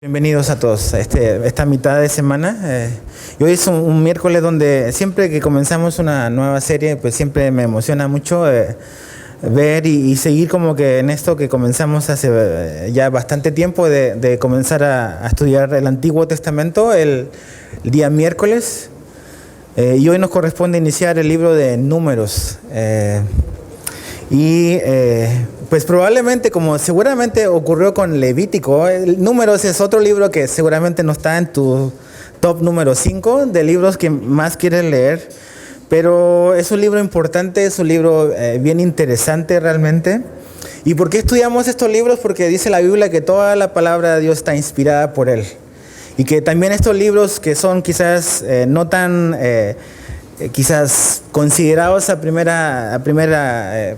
Bienvenidos a todos a esta mitad de semana. Y hoy es un miércoles donde siempre que comenzamos una nueva serie, pues siempre me emociona mucho ver y seguir como que en esto que comenzamos hace ya bastante tiempo de comenzar a estudiar el Antiguo Testamento el día miércoles. Y hoy nos corresponde iniciar el libro de Números. Pues probablemente, como seguramente ocurrió con Levítico, Números es otro libro que seguramente no está en tu top número 5 de libros que más quieres leer, pero es un libro importante, es un libro bien interesante realmente. ¿Y por qué estudiamos estos libros? Porque dice la Biblia que toda la palabra de Dios está inspirada por Él. Y que también estos libros que son quizás no tan... quizás considerados a primera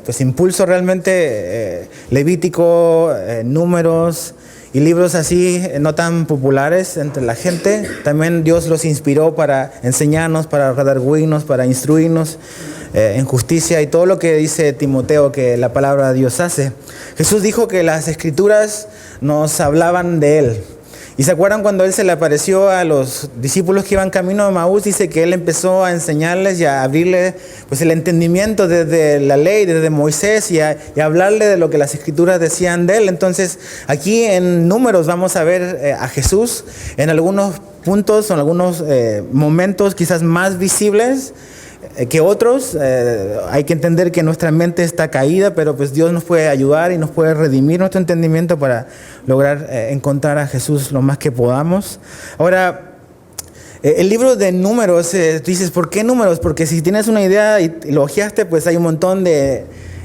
pues impulso realmente, Levítico, Números y libros así no tan populares entre la gente, también Dios los inspiró para enseñarnos, para redarguirnos, para instruirnos en justicia y todo lo que dice Timoteo que la palabra de Dios hace. Jesús dijo que las escrituras nos hablaban de Él. ¿Y se acuerdan cuando Él se le apareció a los discípulos que iban camino a Emaús? Dice que Él empezó a enseñarles y a abrirle pues, el entendimiento desde la ley, desde Moisés y a hablarle de lo que las escrituras decían de Él. Entonces, aquí en Números vamos a ver a Jesús en algunos puntos, en algunos momentos quizás más visibles que otros. Hay que entender que nuestra mente está caída, pero pues Dios nos puede ayudar y nos puede redimir nuestro entendimiento para lograr encontrar a Jesús lo más que podamos. Ahora, el libro de Números, dices, ¿por qué Números? Porque si tienes una idea y lo ojeaste, pues hay un montón de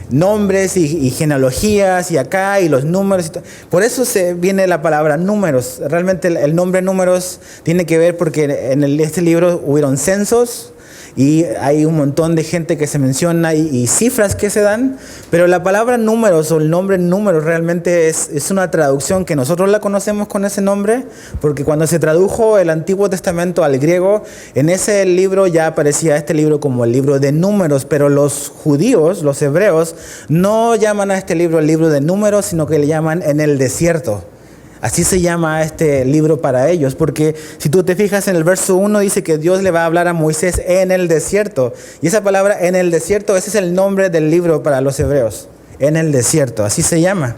nombres y genealogías y acá y los números. Por eso viene la palabra números. Realmente el nombre números tiene que ver porque en este libro hubieron censos, y hay un montón de gente que se menciona y cifras que se dan, pero la palabra números o el nombre números realmente es una traducción que nosotros la conocemos con ese nombre, porque cuando se tradujo el Antiguo Testamento al griego, en ese libro ya aparecía este libro como el libro de números, pero los judíos, los hebreos, no llaman a este libro el libro de números, sino que le llaman en el desierto. Así se llama este libro para ellos, porque si tú te fijas en el verso 1 dice que Dios le va a hablar a Moisés en el desierto. Y esa palabra en el desierto, ese es el nombre del libro para los hebreos. En el desierto, así se llama.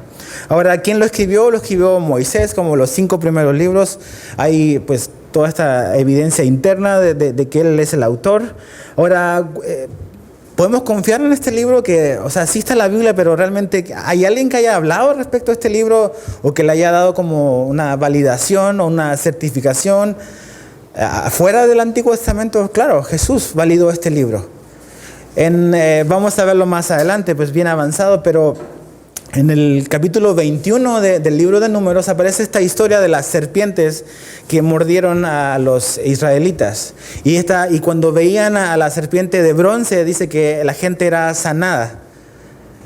Ahora, ¿quién lo escribió? Lo escribió Moisés, como los 5 primeros libros. Hay pues toda esta evidencia interna de que él es el autor. Ahora, ¿podemos confiar en este libro? Que, o sea, sí está en la Biblia, pero realmente ¿hay alguien que haya hablado respecto a este libro o que le haya dado como una validación o una certificación afuera del Antiguo Testamento? Claro, Jesús validó este libro. Vamos a verlo más adelante, pues bien avanzado, pero en el capítulo 21 del libro de Números aparece esta historia de las serpientes que mordieron a los israelitas. Y cuando veían a la serpiente de bronce, dice que la gente era sanada.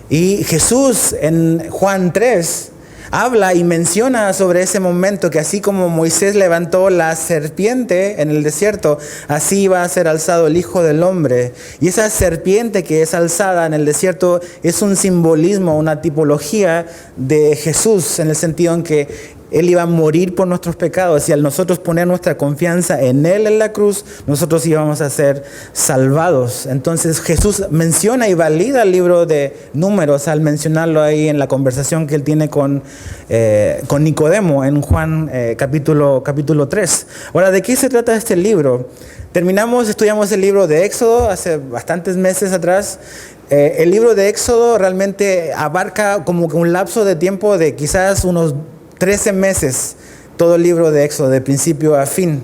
Y Jesús en Juan 3 habla y menciona sobre ese momento que así como Moisés levantó la serpiente en el desierto, así va a ser alzado el Hijo del Hombre. Y esa serpiente que es alzada en el desierto es un simbolismo, una tipología de Jesús, en el sentido en que Él iba a morir por nuestros pecados y al nosotros poner nuestra confianza en Él en la cruz, nosotros íbamos a ser salvados. Entonces Jesús menciona y valida el libro de Números al mencionarlo ahí en la conversación que Él tiene con Nicodemo en Juan capítulo 3. Ahora, ¿de qué se trata este libro? Estudiamos el libro de Éxodo hace bastantes meses atrás. El libro de Éxodo realmente abarca como que un lapso de tiempo de quizás unos 13 meses, todo el libro de Éxodo, de principio a fin.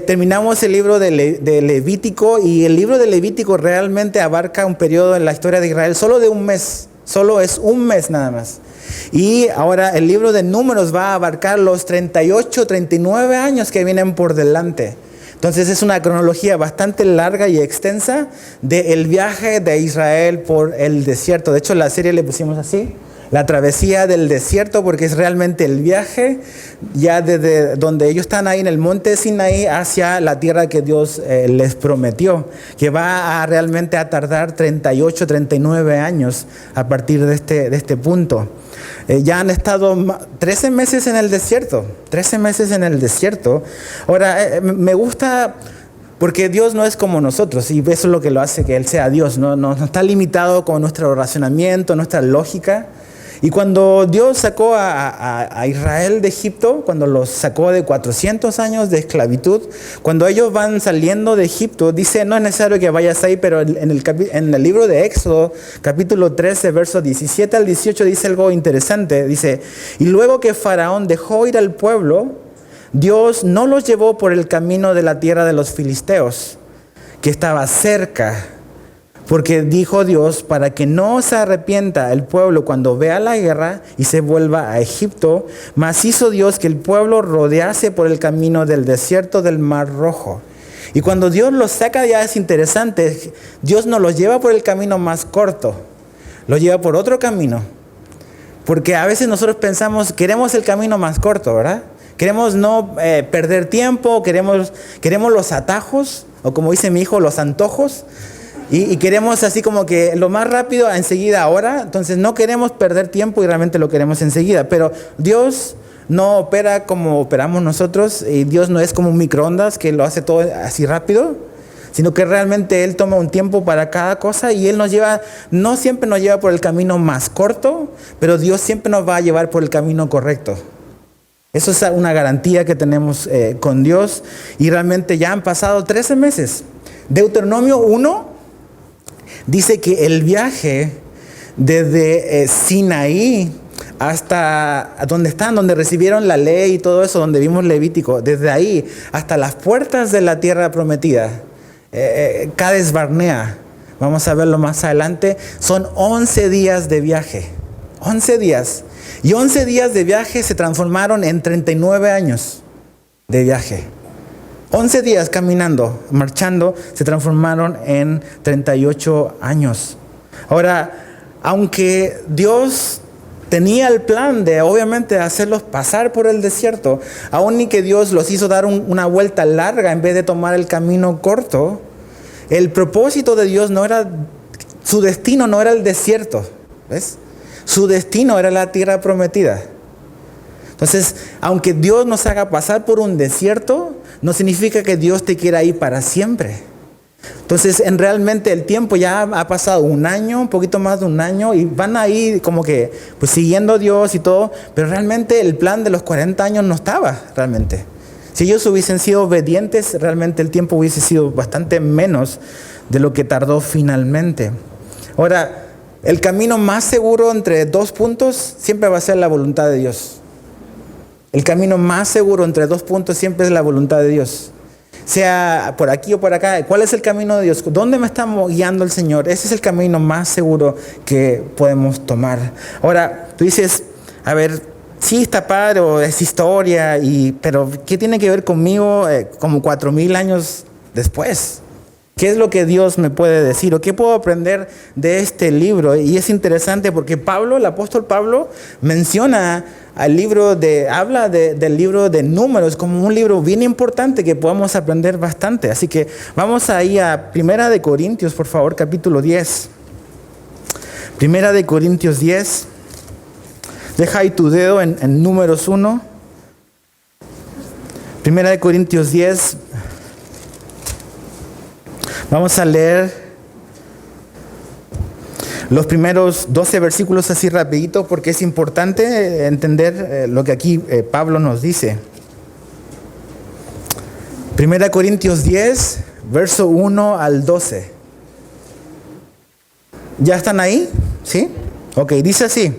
Terminamos el libro de Levítico, y el libro de Levítico realmente abarca un periodo en la historia de Israel solo de un mes, solo es un mes nada más. Y ahora el libro de Números va a abarcar los 38, 39 años que vienen por delante. Entonces es una cronología bastante larga y extensa del viaje de Israel por el desierto. De hecho, la serie le pusimos así: la travesía del desierto, porque es realmente el viaje ya desde donde ellos están ahí en el monte Sinaí hacia la tierra que Dios les prometió, que va realmente a tardar 38, 39 años a partir de este punto. Ya han estado 13 meses en el desierto. 13 meses en el desierto. Ahora, me gusta porque Dios no es como nosotros. Y eso es lo que lo hace que Él sea Dios. No está limitado con nuestro razonamiento, nuestra lógica. Y cuando Dios sacó a Israel de Egipto, cuando los sacó de 400 años de esclavitud, cuando ellos van saliendo de Egipto, dice, no es necesario que vayas ahí, pero en el libro de Éxodo, capítulo 13, versos 17 al 18, dice algo interesante. Dice, y luego que Faraón dejó ir al pueblo, Dios no los llevó por el camino de la tierra de los filisteos, que estaba cerca. Porque dijo Dios, para que no se arrepienta el pueblo cuando vea la guerra y se vuelva a Egipto, mas hizo Dios que el pueblo rodease por el camino del desierto del Mar Rojo. Y cuando Dios los saca, ya es interesante, Dios no los lleva por el camino más corto, los lleva por otro camino. Porque a veces nosotros pensamos, queremos el camino más corto, ¿verdad? Queremos no perder tiempo, queremos los atajos, o como dice mi hijo, los antojos. Y queremos así como que lo más rápido, enseguida, ahora. Entonces no queremos perder tiempo y realmente lo queremos enseguida. Pero Dios no opera como operamos nosotros. Y Dios no es como un microondas que lo hace todo así rápido. Sino que realmente Él toma un tiempo para cada cosa. Y Él no siempre nos lleva por el camino más corto. Pero Dios siempre nos va a llevar por el camino correcto. Eso es una garantía que tenemos con Dios. Y realmente ya han pasado 13 meses. Deuteronomio 1 dice que el viaje desde Sinaí hasta donde recibieron la ley y todo eso, donde vimos Levítico, desde ahí hasta las puertas de la tierra prometida, Cades Barnea, vamos a verlo más adelante, son 11 días de viaje, 11 días. Y 11 días de viaje se transformaron en 39 años de viaje. 11 días caminando, marchando, se transformaron en 38 años. Ahora, aunque Dios tenía el plan de obviamente hacerlos pasar por el desierto, aún y que Dios los hizo dar una vuelta larga en vez de tomar el camino corto, el propósito de Dios su destino no era el desierto, ¿ves? Su destino era la tierra prometida. Entonces, aunque Dios nos haga pasar por un desierto, no significa que Dios te quiera ir para siempre. Entonces, realmente el tiempo ya ha pasado un año, un poquito más de un año, y van ahí como que pues siguiendo a Dios y todo, pero realmente el plan de los 40 años no estaba realmente. Si ellos hubiesen sido obedientes, realmente el tiempo hubiese sido bastante menos de lo que tardó finalmente. Ahora, el camino más seguro entre dos puntos siempre va a ser la voluntad de Dios. El camino más seguro entre dos puntos siempre es la voluntad de Dios. Sea por aquí o por acá. ¿Cuál es el camino de Dios? ¿Dónde me está guiando el Señor? Ese es el camino más seguro que podemos tomar. Ahora, tú dices, a ver, sí está padre o es historia, pero ¿qué tiene que ver conmigo como 4,000 años después? ¿Qué es lo que Dios me puede decir? ¿O qué puedo aprender de este libro? Y es interesante porque el apóstol Pablo menciona habla del libro de Números como un libro bien importante que podamos aprender bastante. Así que vamos ahí a 1 de Corintios, por favor, capítulo 10. 1 de Corintios 10. Deja ahí tu dedo en Números 1. 1 de Corintios 10. Vamos a leer los primeros 12 versículos así rapidito porque es importante entender lo que aquí Pablo nos dice. 1 Corintios 10, verso 1 al 12. ¿Ya están ahí? ¿Sí? Ok, dice así.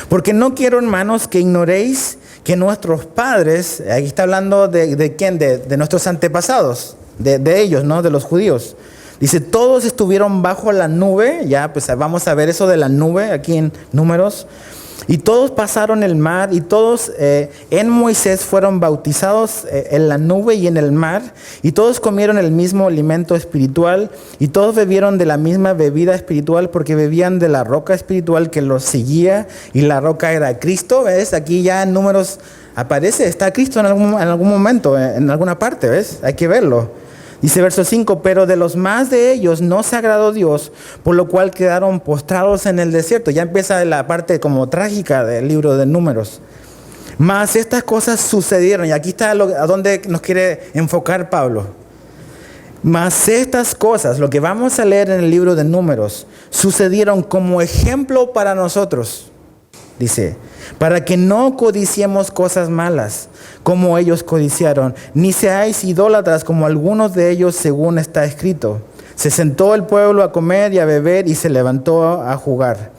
Porque no quiero, hermanos, que ignoréis que nuestros padres, aquí está hablando de quién, de nuestros antepasados, de ellos, ¿no? De los judíos. Dice, todos estuvieron bajo la nube, ya pues vamos a ver eso de la nube aquí en Números, y todos pasaron el mar, y todos en Moisés fueron bautizados en la nube y en el mar, y todos comieron el mismo alimento espiritual, y todos bebieron de la misma bebida espiritual, porque bebían de la roca espiritual que los seguía, y la roca era Cristo. ¿Ves? Aquí ya en Números aparece, está Cristo en algún momento, en alguna parte, ¿ves? Hay que verlo. Dice verso 5, pero de los más de ellos no se agradó Dios, por lo cual quedaron postrados en el desierto. Ya empieza la parte como trágica del libro de Números. Mas estas cosas sucedieron, y aquí está a donde nos quiere enfocar Pablo. Mas estas cosas, lo que vamos a leer en el libro de Números, sucedieron como ejemplo para nosotros. Dice, para que no codiciemos cosas malas, como ellos codiciaron, ni seáis idólatras como algunos de ellos, según está escrito. Se sentó el pueblo a comer y a beber y se levantó a jugar.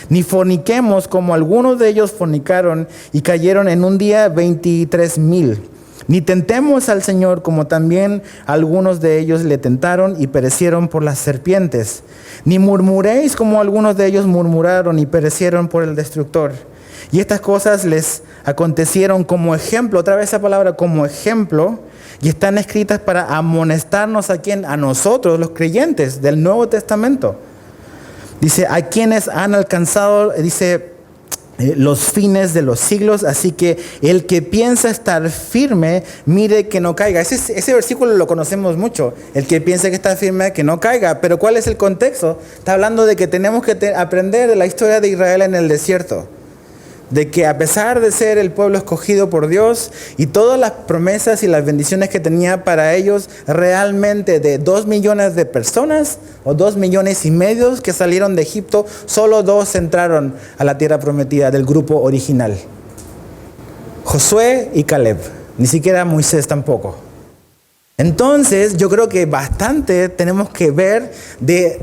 Ni forniquemos como algunos de ellos fornicaron y cayeron en un día 23,000. Ni tentemos al Señor como también algunos de ellos le tentaron y perecieron por las serpientes. Ni murmuréis como algunos de ellos murmuraron y perecieron por el destructor. Y estas cosas les acontecieron como ejemplo, otra vez esa palabra como ejemplo, y están escritas para amonestarnos a quién, a nosotros, los creyentes del Nuevo Testamento. Dice, a quienes han alcanzado, dice, los fines de los siglos, así que el que piensa estar firme, mire que no caiga. Ese versículo lo conocemos mucho, el que piensa que está firme, que no caiga. Pero ¿cuál es el contexto? Está hablando de que tenemos que aprender de la historia de Israel en el desierto. De que a pesar de ser el pueblo escogido por Dios y todas las promesas y las bendiciones que tenía para ellos, realmente de 2 millones de personas o 2,5 millones que salieron de Egipto, solo 2 entraron a la tierra prometida del grupo original. Josué y Caleb, ni siquiera Moisés tampoco. Entonces yo creo que bastante tenemos que ver de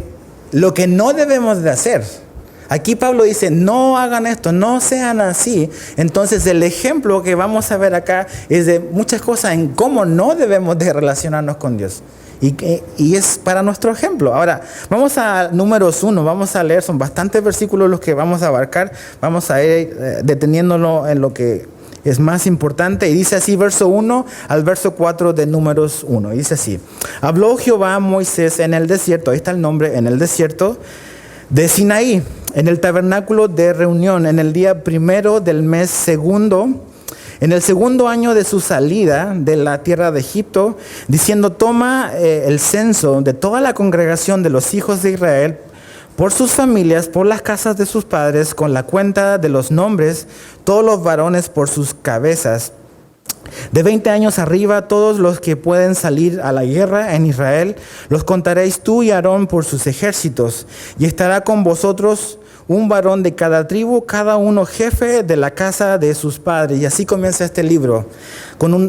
lo que no debemos de hacer. Aquí Pablo dice, no hagan esto, no sean así. Entonces el ejemplo que vamos a ver acá es de muchas cosas en cómo no debemos de relacionarnos con Dios. Y es para nuestro ejemplo. Ahora, vamos a Números 1, vamos a leer, son bastantes versículos los que vamos a abarcar. Vamos a ir deteniéndolo en lo que es más importante. Y dice así, verso 1 al verso 4 de Números 1. Y dice así, habló Jehová a Moisés en el desierto, ahí está el nombre, en el desierto de Sinaí, en el tabernáculo de reunión, en el día 1 del mes 2, en el 2 año de su salida de la tierra de Egipto, diciendo, toma el censo de toda la congregación de los hijos de Israel, por sus familias, por las casas de sus padres, con la cuenta de los nombres, todos los varones por sus cabezas. De 20 años arriba, todos los que pueden salir a la guerra en Israel, los contaréis tú y Aarón por sus ejércitos, y estará con vosotros un varón de cada tribu, cada uno jefe de la casa de sus padres. Y así comienza este libro,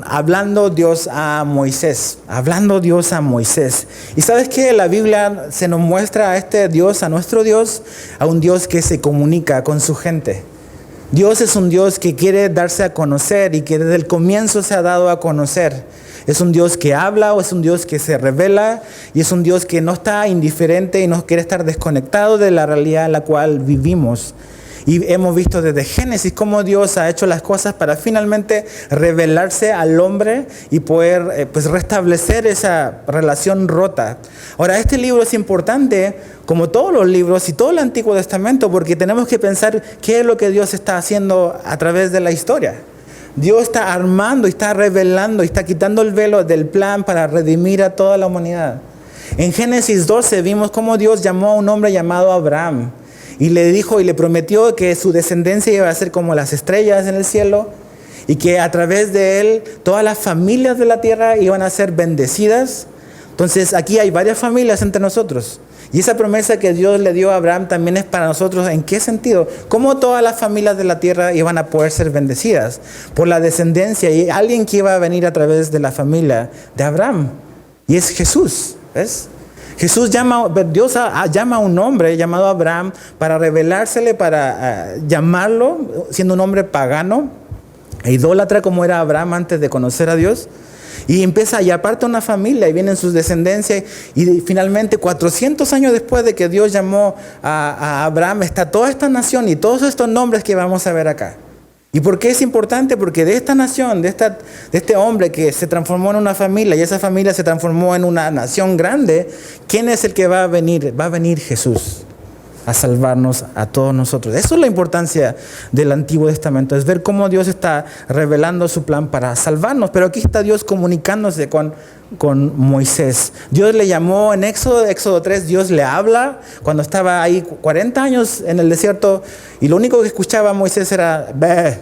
hablando Dios a Moisés, hablando Dios a Moisés. Y sabes que la Biblia se nos muestra a este Dios, a nuestro Dios, a un Dios que se comunica con su gente. Dios es un Dios que quiere darse a conocer y que desde el comienzo se ha dado a conocer. Es un Dios que habla, o es un Dios que se revela, y es un Dios que no está indiferente y no quiere estar desconectado de la realidad en la cual vivimos. Y hemos visto desde Génesis cómo Dios ha hecho las cosas para finalmente revelarse al hombre y poder restablecer esa relación rota. Ahora, este libro es importante, como todos los libros y todo el Antiguo Testamento, porque tenemos que pensar qué es lo que Dios está haciendo a través de la historia. Dios está armando y está revelando y está quitando el velo del plan para redimir a toda la humanidad. En Génesis 12 vimos cómo Dios llamó a un hombre llamado Abraham y le dijo y le prometió que su descendencia iba a ser como las estrellas en el cielo y que a través de él todas las familias de la tierra iban a ser bendecidas. Entonces aquí hay varias familias entre nosotros. Y esa promesa que Dios le dio a Abraham también es para nosotros. ¿En qué sentido? ¿Cómo todas las familias de la tierra iban a poder ser bendecidas? Por la descendencia y alguien que iba a venir a través de la familia de Abraham. Y es Jesús, ¿ves? Dios llama a un hombre llamado Abraham para revelársele, para llamarlo, siendo un hombre pagano e idólatra como era Abraham antes de conocer a Dios. Y empieza, y aparte una familia, y vienen sus descendencias, y finalmente 400 años después de que Dios llamó a Abraham, está toda esta nación y todos estos nombres que vamos a ver acá. ¿Y por qué es importante? Porque de esta nación, de este hombre que se transformó en una familia, y esa familia se transformó en una nación grande, ¿quién es el que va a venir? Va a venir Jesús. a salvarnos a todos nosotros. Eso es la importancia del Antiguo Testamento, es ver cómo Dios está revelando su plan para salvarnos. Pero aquí está Dios comunicándose con Moisés. Dios le llamó en Éxodo 3, Dios le habla cuando estaba ahí 40 años en el desierto y lo único que escuchaba Moisés era "Bé",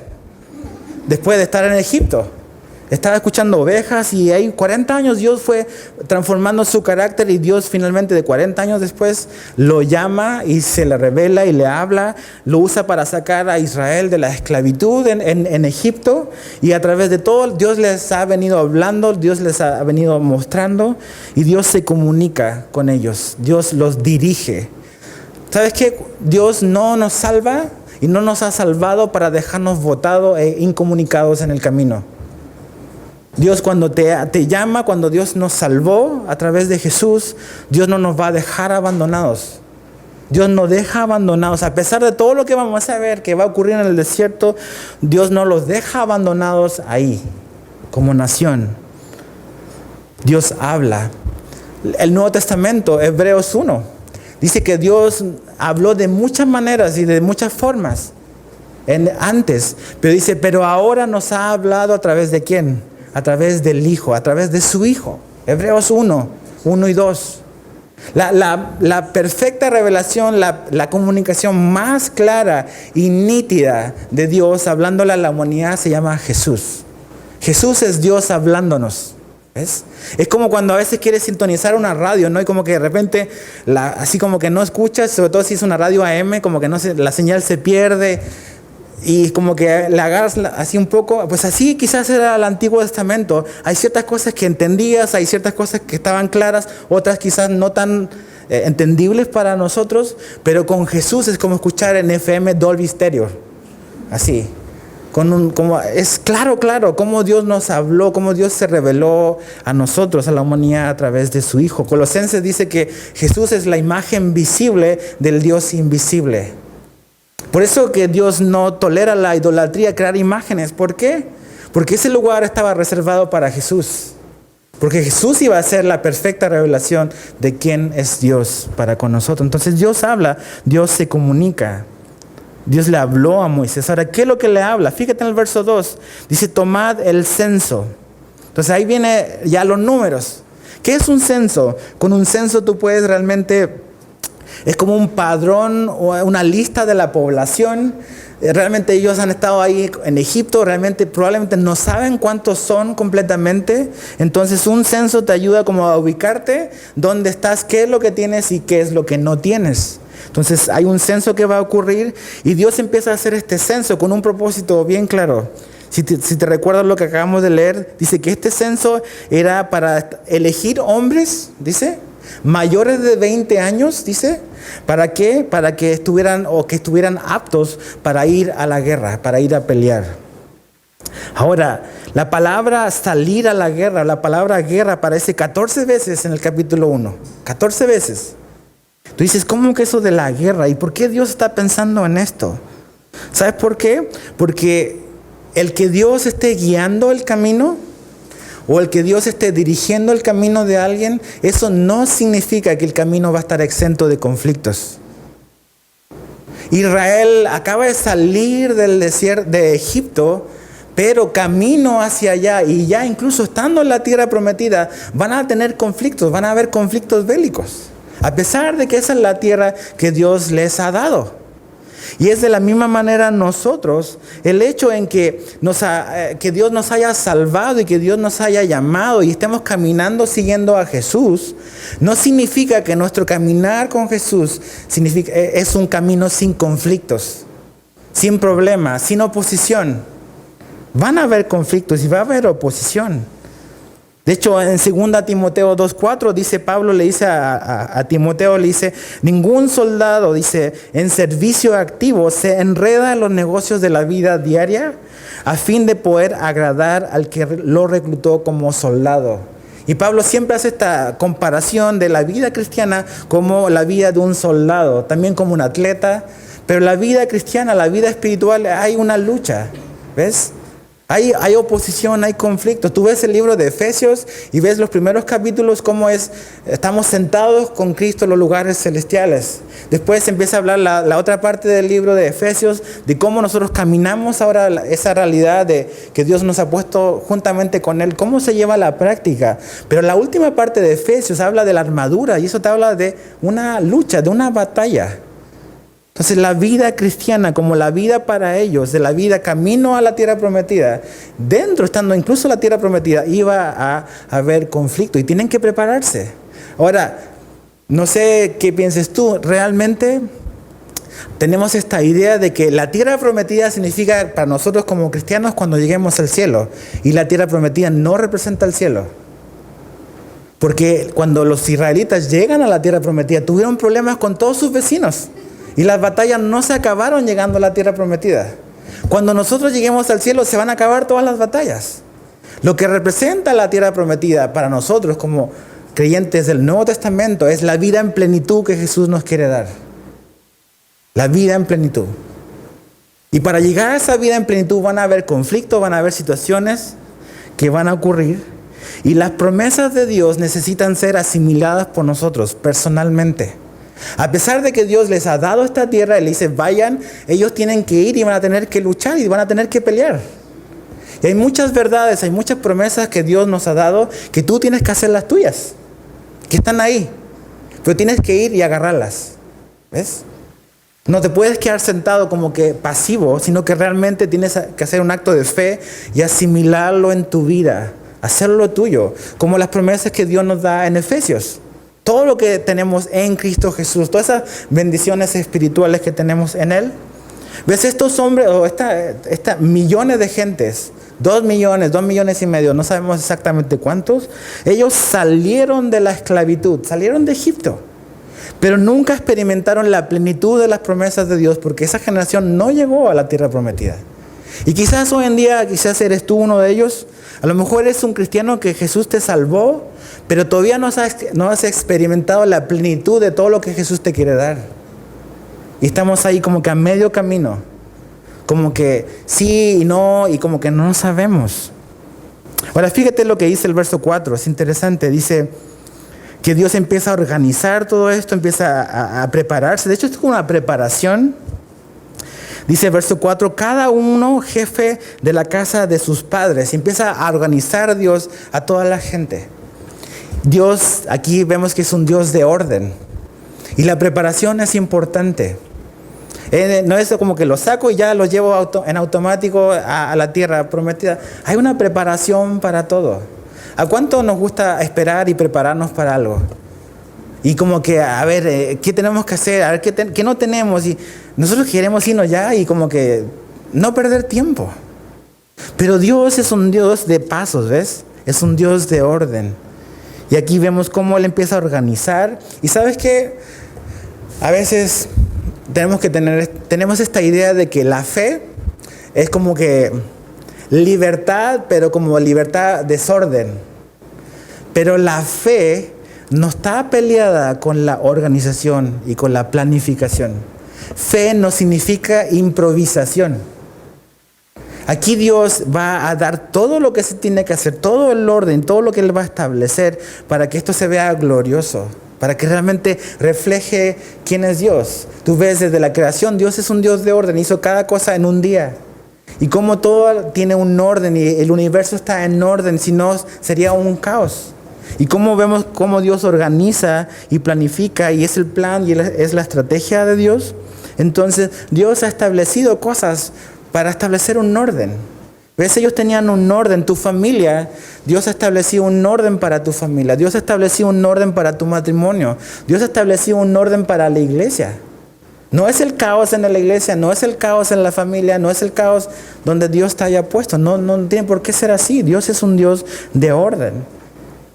después de estar en Egipto. Estaba escuchando ovejas y ahí 40 años Dios fue transformando su carácter y Dios finalmente de 40 años después lo llama y se le revela y le habla, lo usa para sacar a Israel de la esclavitud en Egipto y a través de todo Dios les ha venido hablando, Dios les ha venido mostrando y Dios se comunica con ellos, Dios los dirige. ¿Sabes qué? Dios no nos salva y no nos ha salvado para dejarnos botados e incomunicados en el camino. Dios cuando te llama, cuando Dios nos salvó a través de Jesús, Dios no nos va a dejar abandonados. Dios nos deja abandonados. A pesar de todo lo que vamos a ver que va a ocurrir en el desierto, Dios no los deja abandonados ahí, como nación. Dios habla. El Nuevo Testamento, Hebreos 1, dice que Dios habló de muchas maneras y de muchas formas antes. Pero dice, pero ahora nos ha hablado a través de ¿quién? A través del Hijo, a través de su Hijo. Hebreos 1 y 2. La perfecta revelación, la comunicación más clara y nítida de Dios hablándole a la humanidad se llama Jesús. Jesús es Dios hablándonos. ¿Ves? Es como cuando a veces quieres sintonizar una radio, ¿no? Y como que de repente, así como que no escuchas, sobre todo si es una radio AM, como que la señal se pierde. Y como que le agarras así un poco, pues así quizás era el Antiguo Testamento. Hay ciertas cosas que entendías, hay ciertas cosas que estaban claras, otras quizás no tan entendibles para nosotros, pero con Jesús es como escuchar en FM Dolby Stereo. Así. Como es claro, cómo Dios nos habló, cómo Dios se reveló a nosotros, a la humanidad a través de su Hijo. Colosenses dice que Jesús es la imagen visible del Dios invisible. Por eso que Dios no tolera la idolatría, crear imágenes. ¿Por qué? Porque ese lugar estaba reservado para Jesús. Porque Jesús iba a ser la perfecta revelación de quién es Dios para con nosotros. Entonces Dios habla, Dios se comunica. Dios le habló a Moisés. Ahora, ¿qué es lo que le habla? Fíjate en el verso 2. Dice, tomad el censo. Entonces ahí viene ya los números. ¿Qué es un censo? Con un censo tú puedes realmente... Es como un padrón o una lista de la población. Realmente ellos han estado ahí en Egipto, realmente probablemente no saben cuántos son completamente. Entonces un censo te ayuda como a ubicarte dónde estás, qué es lo que tienes y qué es lo que no tienes. Entonces hay un censo que va a ocurrir y Dios empieza a hacer este censo con un propósito bien claro. Si te recuerdas lo que acabamos de leer, dice que este censo era para elegir hombres, dice, mayores de 20 años, dice, ¿para qué? Para que estuvieran aptos para ir a la guerra, para ir a pelear. Ahora, la palabra salir a la guerra, la palabra guerra aparece 14 veces en el capítulo 1, 14 veces. Tú dices, ¿cómo que eso de la guerra? ¿Y por qué Dios está pensando en esto? ¿Sabes por qué? Porque el que Dios esté guiando el camino o el que Dios esté dirigiendo el camino de alguien, eso no significa que el camino va a estar exento de conflictos. Israel acaba de salir del desierto de Egipto, pero camino hacia allá y ya incluso estando en la tierra prometida van a tener conflictos, van a haber conflictos bélicos, a pesar de que esa es la tierra que Dios les ha dado. Y es de la misma manera nosotros, el hecho en que Dios nos haya salvado y que Dios nos haya llamado y estemos caminando siguiendo a Jesús, no significa que nuestro caminar con Jesús es un camino sin conflictos, sin problemas, sin oposición. Van a haber conflictos y va a haber oposición. De hecho, en 2 Timoteo 2:4 dice Pablo, le dice a Timoteo, le dice, ningún soldado, dice, en servicio activo se enreda en los negocios de la vida diaria a fin de poder agradar al que lo reclutó como soldado. Y Pablo siempre hace esta comparación de la vida cristiana como la vida de un soldado, también como un atleta, pero la vida cristiana, la vida espiritual, hay una lucha, ¿ves? Hay oposición, hay conflicto. Tú ves el libro de Efesios y ves los primeros capítulos cómo estamos sentados con Cristo en los lugares celestiales. Después empieza a hablar la otra parte del libro de Efesios de cómo nosotros caminamos ahora esa realidad de que Dios nos ha puesto juntamente con Él, cómo se lleva a la práctica. Pero la última parte de Efesios habla de la armadura y eso te habla de una lucha, de una batalla. Entonces la vida cristiana, como la vida para ellos, de la vida camino a la tierra prometida, dentro, estando incluso la tierra prometida, iba a haber conflicto y tienen que prepararse. Ahora, no sé qué pienses tú, realmente tenemos esta idea de que la tierra prometida significa para nosotros como cristianos cuando lleguemos al cielo, y la tierra prometida no representa el cielo. Porque cuando los israelitas llegan a la tierra prometida, tuvieron problemas con todos sus vecinos. Y las batallas no se acabaron llegando a la tierra prometida. Cuando nosotros lleguemos al cielo se van a acabar todas las batallas. Lo que representa la tierra prometida para nosotros como creyentes del Nuevo Testamento es la vida en plenitud que Jesús nos quiere dar. La vida en plenitud. Y para llegar a esa vida en plenitud van a haber conflictos, van a haber situaciones que van a ocurrir. Y las promesas de Dios necesitan ser asimiladas por nosotros personalmente. A pesar de que Dios les ha dado esta tierra, Él dice, vayan, ellos tienen que ir y van a tener que luchar y van a tener que pelear. Y hay muchas verdades, hay muchas promesas que Dios nos ha dado que tú tienes que hacer las tuyas, que están ahí, pero tienes que ir y agarrarlas. ¿Ves? No te puedes quedar sentado como que pasivo, sino que realmente tienes que hacer un acto de fe y asimilarlo en tu vida, hacerlo tuyo, como las promesas que Dios nos da en Efesios. Todo lo que tenemos en Cristo Jesús, todas esas bendiciones espirituales que tenemos en Él. ¿Ves? Estos hombres, o millones de gentes, 2 millones, 2 millones y medio, no sabemos exactamente cuántos, ellos salieron de la esclavitud, salieron de Egipto, pero nunca experimentaron la plenitud de las promesas de Dios porque esa generación no llegó a la tierra prometida. Y quizás hoy en día, quizás eres tú uno de ellos. A lo mejor eres un cristiano que Jesús te salvó, pero todavía no has experimentado la plenitud de todo lo que Jesús te quiere dar. Y estamos ahí como que a medio camino. Como que sí y no, y como que no sabemos. Ahora fíjate lo que dice el verso 4, es interesante. Dice que Dios empieza a organizar todo esto, empieza a prepararse. De hecho, esto es una preparación. Dice verso 4, cada uno jefe de la casa de sus padres. Y empieza a organizar Dios a toda la gente. Dios, aquí vemos que es un Dios de orden. Y la preparación es importante. No es como que lo saco y ya lo llevo en automático a la tierra prometida. Hay una preparación para todo. ¿A cuánto nos gusta esperar y prepararnos para algo? Y como que, a ver, ¿qué tenemos que hacer? A ver, ¿qué no tenemos? Y nosotros queremos irnos ya y como que no perder tiempo. Pero Dios es un Dios de pasos, ¿ves? Es un Dios de orden. Y aquí vemos cómo Él empieza a organizar. Y ¿sabes qué? A veces tenemos esta idea de que la fe es como que libertad, pero como libertad desorden. Pero la fe no está peleada con la organización y con la planificación. Fe no significa improvisación. Aquí Dios va a dar todo lo que se tiene que hacer, todo el orden, todo lo que Él va a establecer para que esto se vea glorioso, para que realmente refleje quién es Dios. Tú ves desde la creación, Dios es un Dios de orden, hizo cada cosa en un día. Y como todo tiene un orden y el universo está en orden, si no sería un caos. Y cómo vemos cómo Dios organiza y planifica y es el plan y es la estrategia de Dios. Entonces Dios ha establecido cosas para establecer un orden. ¿Ves? Ellos tenían un orden. Tu familia, Dios ha establecido un orden para tu familia. Dios ha establecido un orden para tu matrimonio. Dios ha establecido un orden para la iglesia. No es el caos en la iglesia, no es el caos en la familia, no es el caos donde Dios te haya puesto. No tiene por qué ser así. Dios es un Dios de orden.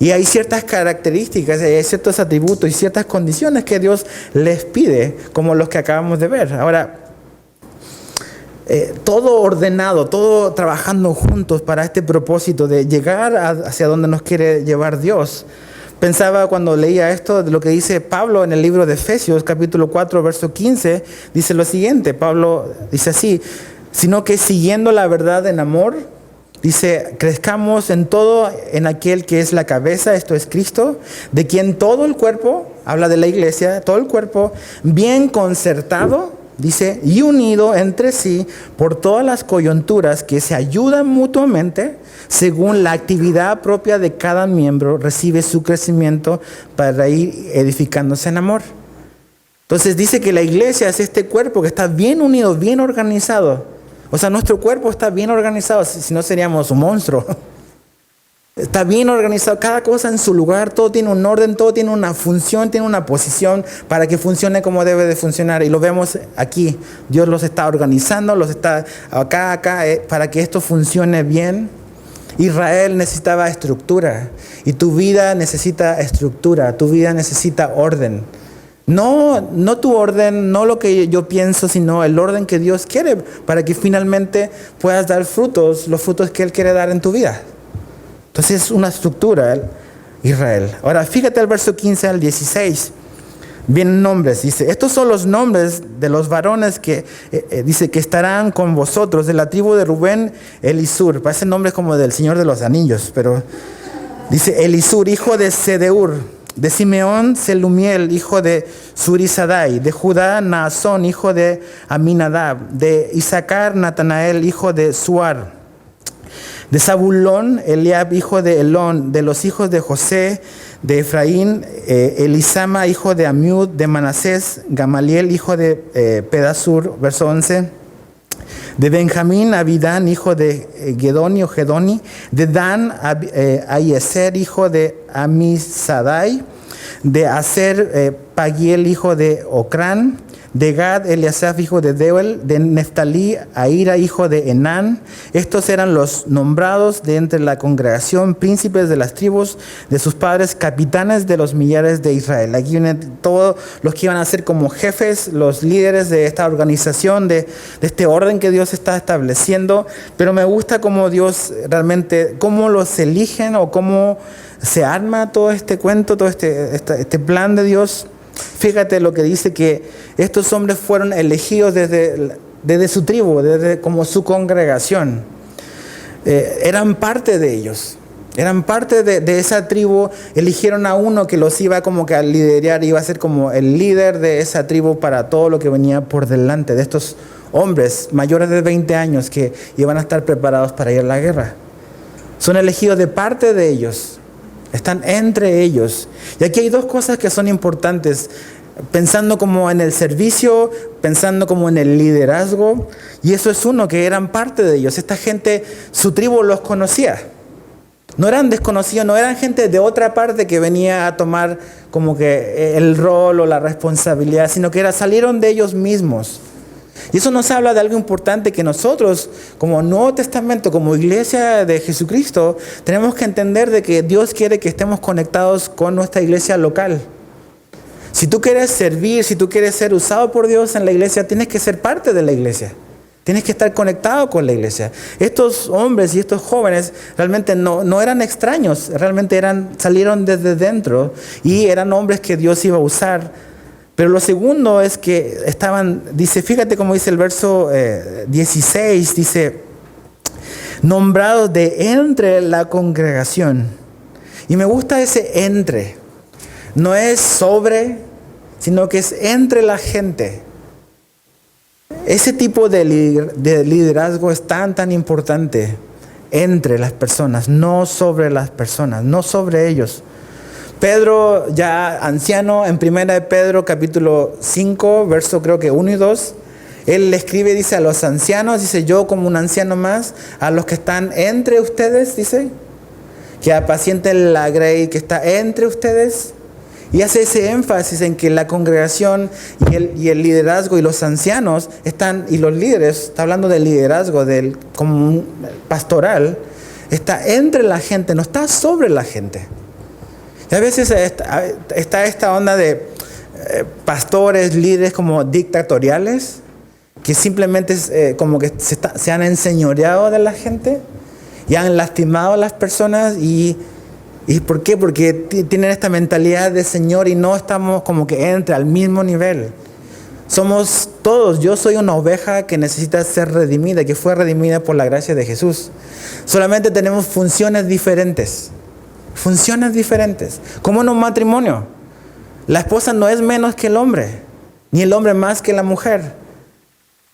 Y hay ciertas características, hay ciertos atributos y ciertas condiciones que Dios les pide, como los que acabamos de ver. Ahora, todo ordenado, todo trabajando juntos para este propósito de llegar hacia donde nos quiere llevar Dios. Pensaba cuando leía esto de lo que dice Pablo en el libro de Efesios, capítulo 4, verso 15, dice lo siguiente. Pablo dice así, sino que siguiendo la verdad en amor, Dice, crezcamos en todo en aquel que es la cabeza, esto es Cristo, de quien todo el cuerpo, habla de la iglesia, todo el cuerpo, bien concertado, dice, y unido entre sí por todas las coyunturas que se ayudan mutuamente, según la actividad propia de cada miembro, recibe su crecimiento para ir edificándose en amor. Entonces dice que la iglesia es este cuerpo que está bien unido, bien organizado. O sea, nuestro cuerpo está bien organizado, si no seríamos un monstruo. Está bien organizado, cada cosa en su lugar, todo tiene un orden, todo tiene una función, tiene una posición para que funcione como debe de funcionar. Y lo vemos aquí, Dios los está organizando, los está acá, para que esto funcione bien. Israel necesitaba estructura y tu vida necesita estructura, tu vida necesita orden. No tu orden, no lo que yo pienso, sino el orden que Dios quiere para que finalmente puedas dar frutos, los frutos que Él quiere dar en tu vida. Entonces es una estructura, Israel. Ahora fíjate el verso 15 al 16. Vienen nombres, dice, estos son los nombres de los varones que, dice, que estarán con vosotros, de la tribu de Rubén, Elisur. Parece nombres como del Señor de los Anillos, pero dice Elisur, hijo de Sedeur. De Simeón, Selumiel, hijo de Surisadai. De Judá, Naasón, hijo de Aminadab. De Isaacar, Natanael, hijo de Suar. De Zabulón, Eliab, hijo de Elón. De los hijos de José, de Efraín, Elisama, hijo de Amiud. De Manasés, Gamaliel, hijo de Pedasur, verso 11. De Benjamín, Abidán, hijo de Gedoni o Gedoni. De Dan, Aieser, hijo de Amisadai. De Aser, Pagiel, hijo de Ocrán. De Gad, Eliasaf, hijo de Deuel. De Neftalí, Ahira, hijo de Enán. Estos eran los nombrados de entre la congregación, príncipes de las tribus de sus padres, capitanes de los millares de Israel. Aquí vienen todos los que iban a ser como jefes, los líderes de esta organización, de este orden que Dios está estableciendo. Pero me gusta cómo Dios realmente, cómo los eligen o cómo se arma todo este cuento, todo este plan de Dios. Fíjate lo que dice, que estos hombres fueron elegidos desde su tribu, desde como su congregación. Eran parte de ellos, eran parte de esa tribu. Eligieron a uno que los iba como que a liderar, iba a ser como el líder de esa tribu para todo lo que venía por delante, de estos hombres mayores de 20 años que iban a estar preparados para ir a la guerra. Son elegidos de parte de ellos. Están entre ellos. Y aquí hay dos cosas que son importantes, pensando como en el servicio, pensando como en el liderazgo. Y eso es uno, que eran parte de ellos. Esta gente, su tribu los conocía. No eran desconocidos, no eran gente de otra parte que venía a tomar como que el rol o la responsabilidad, sino que salieron de ellos mismos. Y eso nos habla de algo importante, que nosotros, como Nuevo Testamento, como iglesia de Jesucristo, tenemos que entender de que Dios quiere que estemos conectados con nuestra iglesia local. Si tú quieres servir, si tú quieres ser usado por Dios en la iglesia, tienes que ser parte de la iglesia. Tienes que estar conectado con la iglesia. Estos hombres y estos jóvenes realmente no eran extraños, realmente salieron desde dentro y eran hombres que Dios iba a usar. Pero lo segundo es que dice, fíjate cómo dice el verso 16, dice, nombrados de entre la congregación. Y me gusta ese entre. No es sobre, sino que es entre la gente. Ese tipo de liderazgo es tan importante, entre las personas, no sobre las personas, no sobre ellos. Pedro, ya anciano, en 1 de Pedro capítulo 5, verso creo que 1 y 2, él le escribe, dice, a los ancianos, dice, yo como un anciano más, a los que están entre ustedes, dice, que apacienten la grey que está entre ustedes. Y hace ese énfasis en que la congregación y el liderazgo y los ancianos y los líderes, está hablando del liderazgo, como un pastoral, está entre la gente, no está sobre la gente. Y a veces está esta onda de pastores, líderes como dictatoriales, que simplemente como que se han enseñoreado de la gente y han lastimado a las personas. ¿Y por qué? Porque tienen esta mentalidad de Señor y no estamos como que al mismo nivel. Somos todos. Yo soy una oveja que necesita ser redimida, que fue redimida por la gracia de Jesús. Solamente tenemos funciones diferentes. Funciones diferentes. Como en un matrimonio. La esposa no es menos que el hombre, ni el hombre más que la mujer.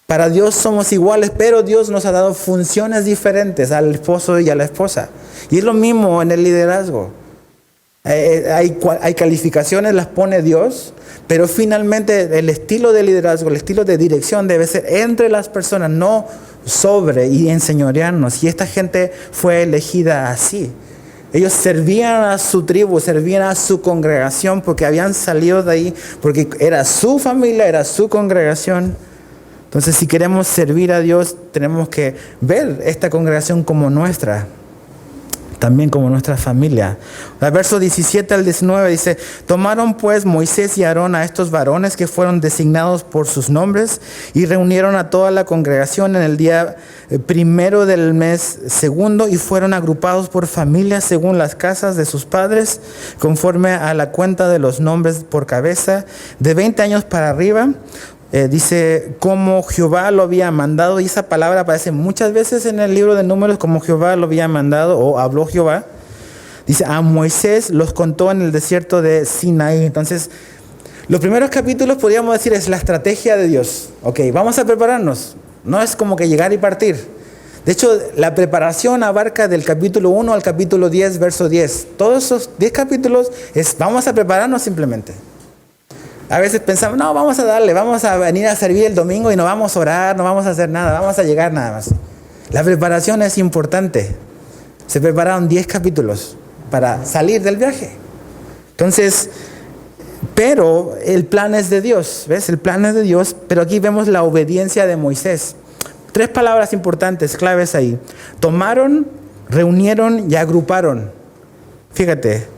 Para Dios somos iguales, pero Dios nos ha dado funciones diferentes al esposo y a la esposa. Y es lo mismo en el liderazgo. Hay calificaciones, las pone Dios, pero finalmente el estilo de liderazgo, el estilo de dirección debe ser entre las personas, no sobre y enseñorearnos. Y esta gente fue elegida así. Ellos servían a su tribu, servían a su congregación porque habían salido de ahí, porque era su familia, era su congregación. Entonces, si queremos servir a Dios, tenemos que ver esta congregación como nuestra. También como nuestra familia. El verso 17 al 19 dice: tomaron pues Moisés y Aarón a estos varones que fueron designados por sus nombres y reunieron a toda la congregación en el día primero del mes segundo y fueron agrupados por familias según las casas de sus padres, conforme a la cuenta de los nombres por cabeza, de 20 años para arriba. Dice como Jehová lo había mandado, y esa palabra aparece muchas veces en el libro de Números, como Jehová lo había mandado o habló Jehová. Dice, a Moisés los contó en el desierto de Sinaí. Entonces, los primeros capítulos podríamos decir es la estrategia de Dios. Ok, vamos a prepararnos. No es como que llegar y partir. De hecho, la preparación abarca del capítulo 1 al capítulo 10, verso 10. Todos esos 10 capítulos es vamos a prepararnos simplemente. A veces pensamos, no, vamos a darle, vamos a venir a servir el domingo y no vamos a orar, no vamos a hacer nada, vamos a llegar nada más. La preparación es importante. Se prepararon 10 capítulos para salir del viaje. Entonces, pero el plan es de Dios, ¿ves? El plan es de Dios, pero aquí vemos la obediencia de Moisés. 3 palabras importantes, claves ahí. Tomaron, reunieron y agruparon. Fíjate.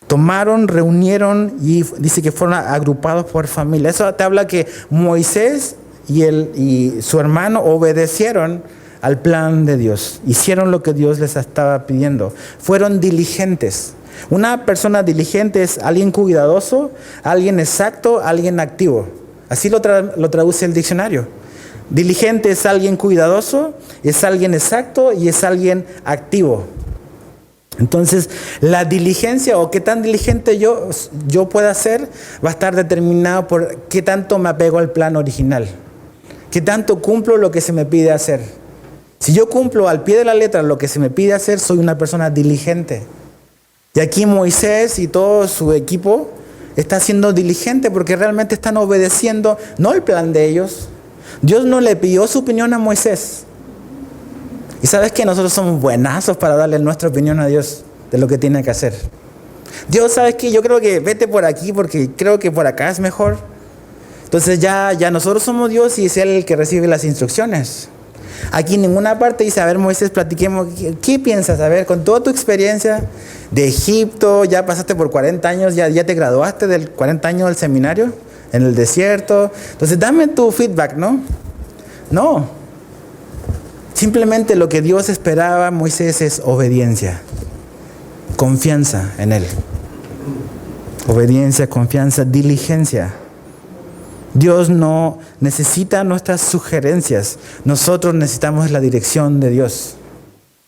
Tomaron, reunieron y dice que fueron agrupados por familia. Eso te habla que Moisés y su hermano obedecieron al plan de Dios. Hicieron lo que Dios les estaba pidiendo. Fueron diligentes. Una persona diligente es alguien cuidadoso, alguien exacto, alguien activo. Así lo traduce el diccionario. Diligente es alguien cuidadoso, es alguien exacto y es alguien activo. Entonces, la diligencia o qué tan diligente yo pueda ser va a estar determinado por qué tanto me apego al plan original, qué tanto cumplo lo que se me pide hacer. Si yo cumplo al pie de la letra lo que se me pide hacer, soy una persona diligente. Y aquí Moisés y todo su equipo está siendo diligente porque realmente están obedeciendo, no el plan de ellos. Dios no le pidió su opinión a Moisés. Y sabes que nosotros somos buenazos para darle nuestra opinión a Dios de lo que tiene que hacer. Dios, ¿sabes qué? Yo creo que vete por aquí porque creo que por acá es mejor. Entonces ya nosotros somos Dios y es Él el que recibe las instrucciones. Aquí en ninguna parte dice, a ver Moisés, platiquemos, ¿qué piensas? A ver, con toda tu experiencia de Egipto, ya pasaste por 40 años, ya te graduaste del 40 años del seminario, en el desierto. Entonces dame tu feedback, ¿no? No. Simplemente lo que Dios esperaba a Moisés es obediencia, confianza en Él. Obediencia, confianza, diligencia. Dios no necesita nuestras sugerencias. Nosotros necesitamos la dirección de Dios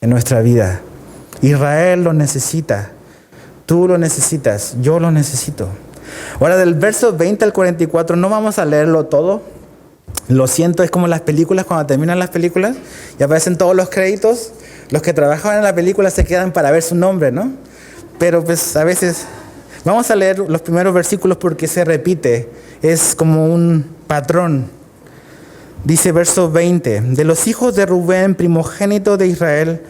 en nuestra vida. Israel lo necesita. Tú lo necesitas. Yo lo necesito. Ahora, del verso 20 al 44, no vamos a leerlo todo. Lo siento, es como las películas, cuando terminan las películas y aparecen todos los créditos. Los que trabajaban en la película se quedan para ver su nombre, ¿no? Pero pues a veces... Vamos a leer los primeros versículos porque se repite. Es como un patrón. Dice verso 20. De los hijos de Rubén, primogénito de Israel,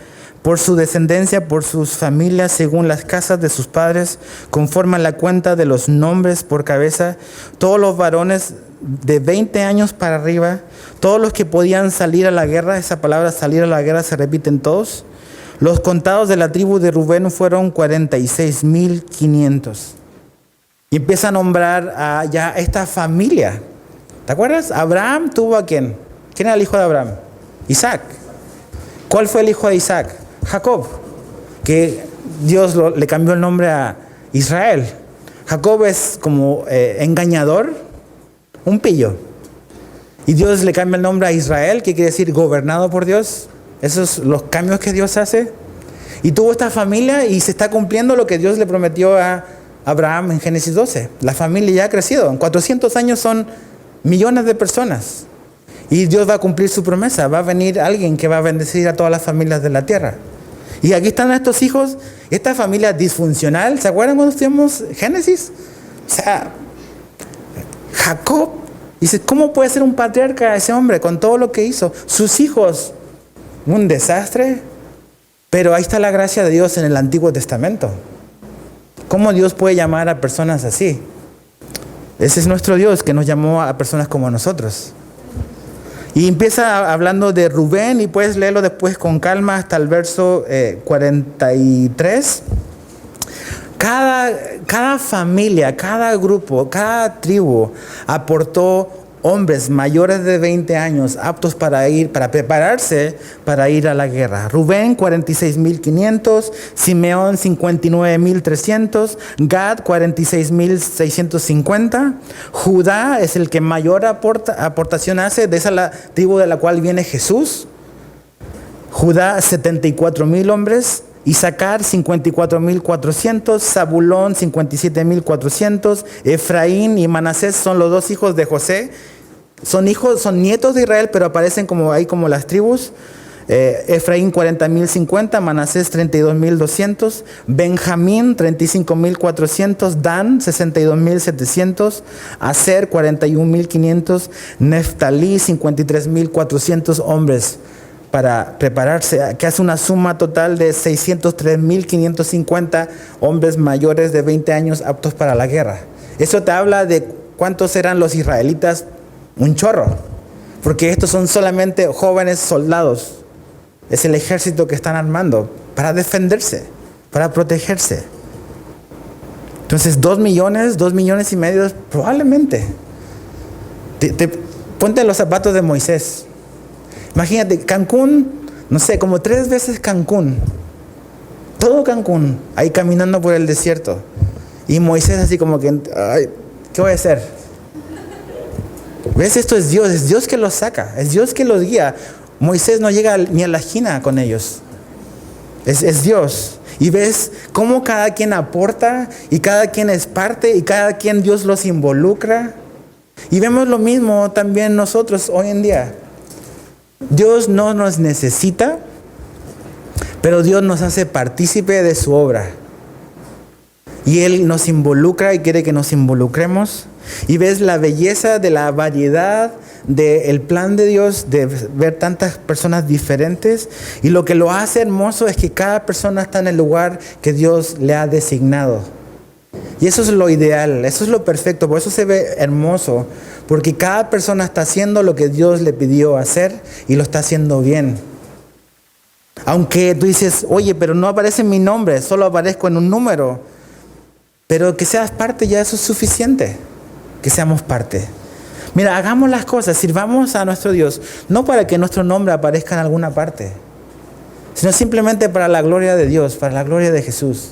por su descendencia, por sus familias, según las casas de sus padres, conforme a la cuenta de los nombres por cabeza, todos los varones de 20 años para arriba, todos los que podían salir a la guerra, esa palabra salir a la guerra se repite en todos. Los contados de la tribu de Rubén fueron 46,500. Y empieza a nombrar a ya esta familia. ¿Te acuerdas? Abraham tuvo a ¿quién? ¿Quién era el hijo de Abraham? Isaac. ¿Cuál fue el hijo de Isaac? Jacob. Que Dios le cambió el nombre a Israel. Jacob es como engañador, un pillo. Y Dios le cambia el nombre a Israel, que quiere decir gobernado por Dios. Esos son los cambios que Dios hace. Y tuvo esta familia y se está cumpliendo lo que Dios le prometió a Abraham en Génesis 12. La familia ya ha crecido. En 400 años son millones de personas. Y Dios va a cumplir su promesa. Va a venir alguien que va a bendecir a todas las familias de la tierra. Y aquí están estos hijos, esta familia disfuncional. ¿Se acuerdan cuando estudiamos Génesis? O sea, Jacob dice, ¿cómo puede ser un patriarca ese hombre con todo lo que hizo? Sus hijos, un desastre. Pero ahí está la gracia de Dios en el Antiguo Testamento. ¿Cómo Dios puede llamar a personas así? Ese es nuestro Dios que nos llamó a personas como nosotros. Y empieza hablando de Rubén y puedes leerlo después con calma hasta el verso 43. Cada familia, cada grupo, cada tribu aportó hombres mayores de 20 años aptos para prepararse para ir a la guerra. Rubén 46.500, Simeón 59.300, Gad 46.650. Judá es el que mayor aportación hace, de esa la tribu de la cual viene Jesús. Judá 74.000 hombres. Isaacar 54.400, Zabulón 57.400, Efraín y Manasés son los dos hijos de José. Son nietos de Israel, pero aparecen como las tribus. Efraín 40.050, Manasés 32.200, Benjamín 35.400, Dan 62.700, Aser 41.500, Neftalí 53.400 hombres para prepararse, que hace una suma total de 603.550 hombres mayores de 20 años aptos para la guerra. Eso te habla de cuántos eran los israelitas, un chorro, porque estos son solamente jóvenes soldados. Es el ejército que están armando para defenderse, para protegerse. Entonces 2 millones y medio probablemente. Ponte en los zapatos de Moisés. Imagínate, Cancún, no sé, como 3 veces Cancún. Todo Cancún, ahí caminando por el desierto. Y Moisés así como que, ay, ¿qué voy a hacer? ¿Ves? Esto es Dios que los saca, es Dios que los guía. Moisés no llega ni a la esquina con ellos. Es Dios. Y ves cómo cada quien aporta y cada quien es parte y cada quien Dios los involucra. Y vemos lo mismo también nosotros hoy en día. Dios no nos necesita, pero Dios nos hace partícipe de su obra. Y Él nos involucra y quiere que nos involucremos. Y ves la belleza de la variedad del plan de Dios, de ver tantas personas diferentes. Y lo que lo hace hermoso es que cada persona está en el lugar que Dios le ha designado. Y eso es lo ideal, eso es lo perfecto, por eso se ve hermoso, porque cada persona está haciendo lo que Dios le pidió hacer y lo está haciendo bien. Aunque tú dices, oye, pero no aparece mi nombre, solo aparezco en un número, pero que seas parte ya eso es suficiente, que seamos parte. Mira, hagamos las cosas, sirvamos a nuestro Dios, no para que nuestro nombre aparezca en alguna parte, sino simplemente para la gloria de Dios, para la gloria de Jesús.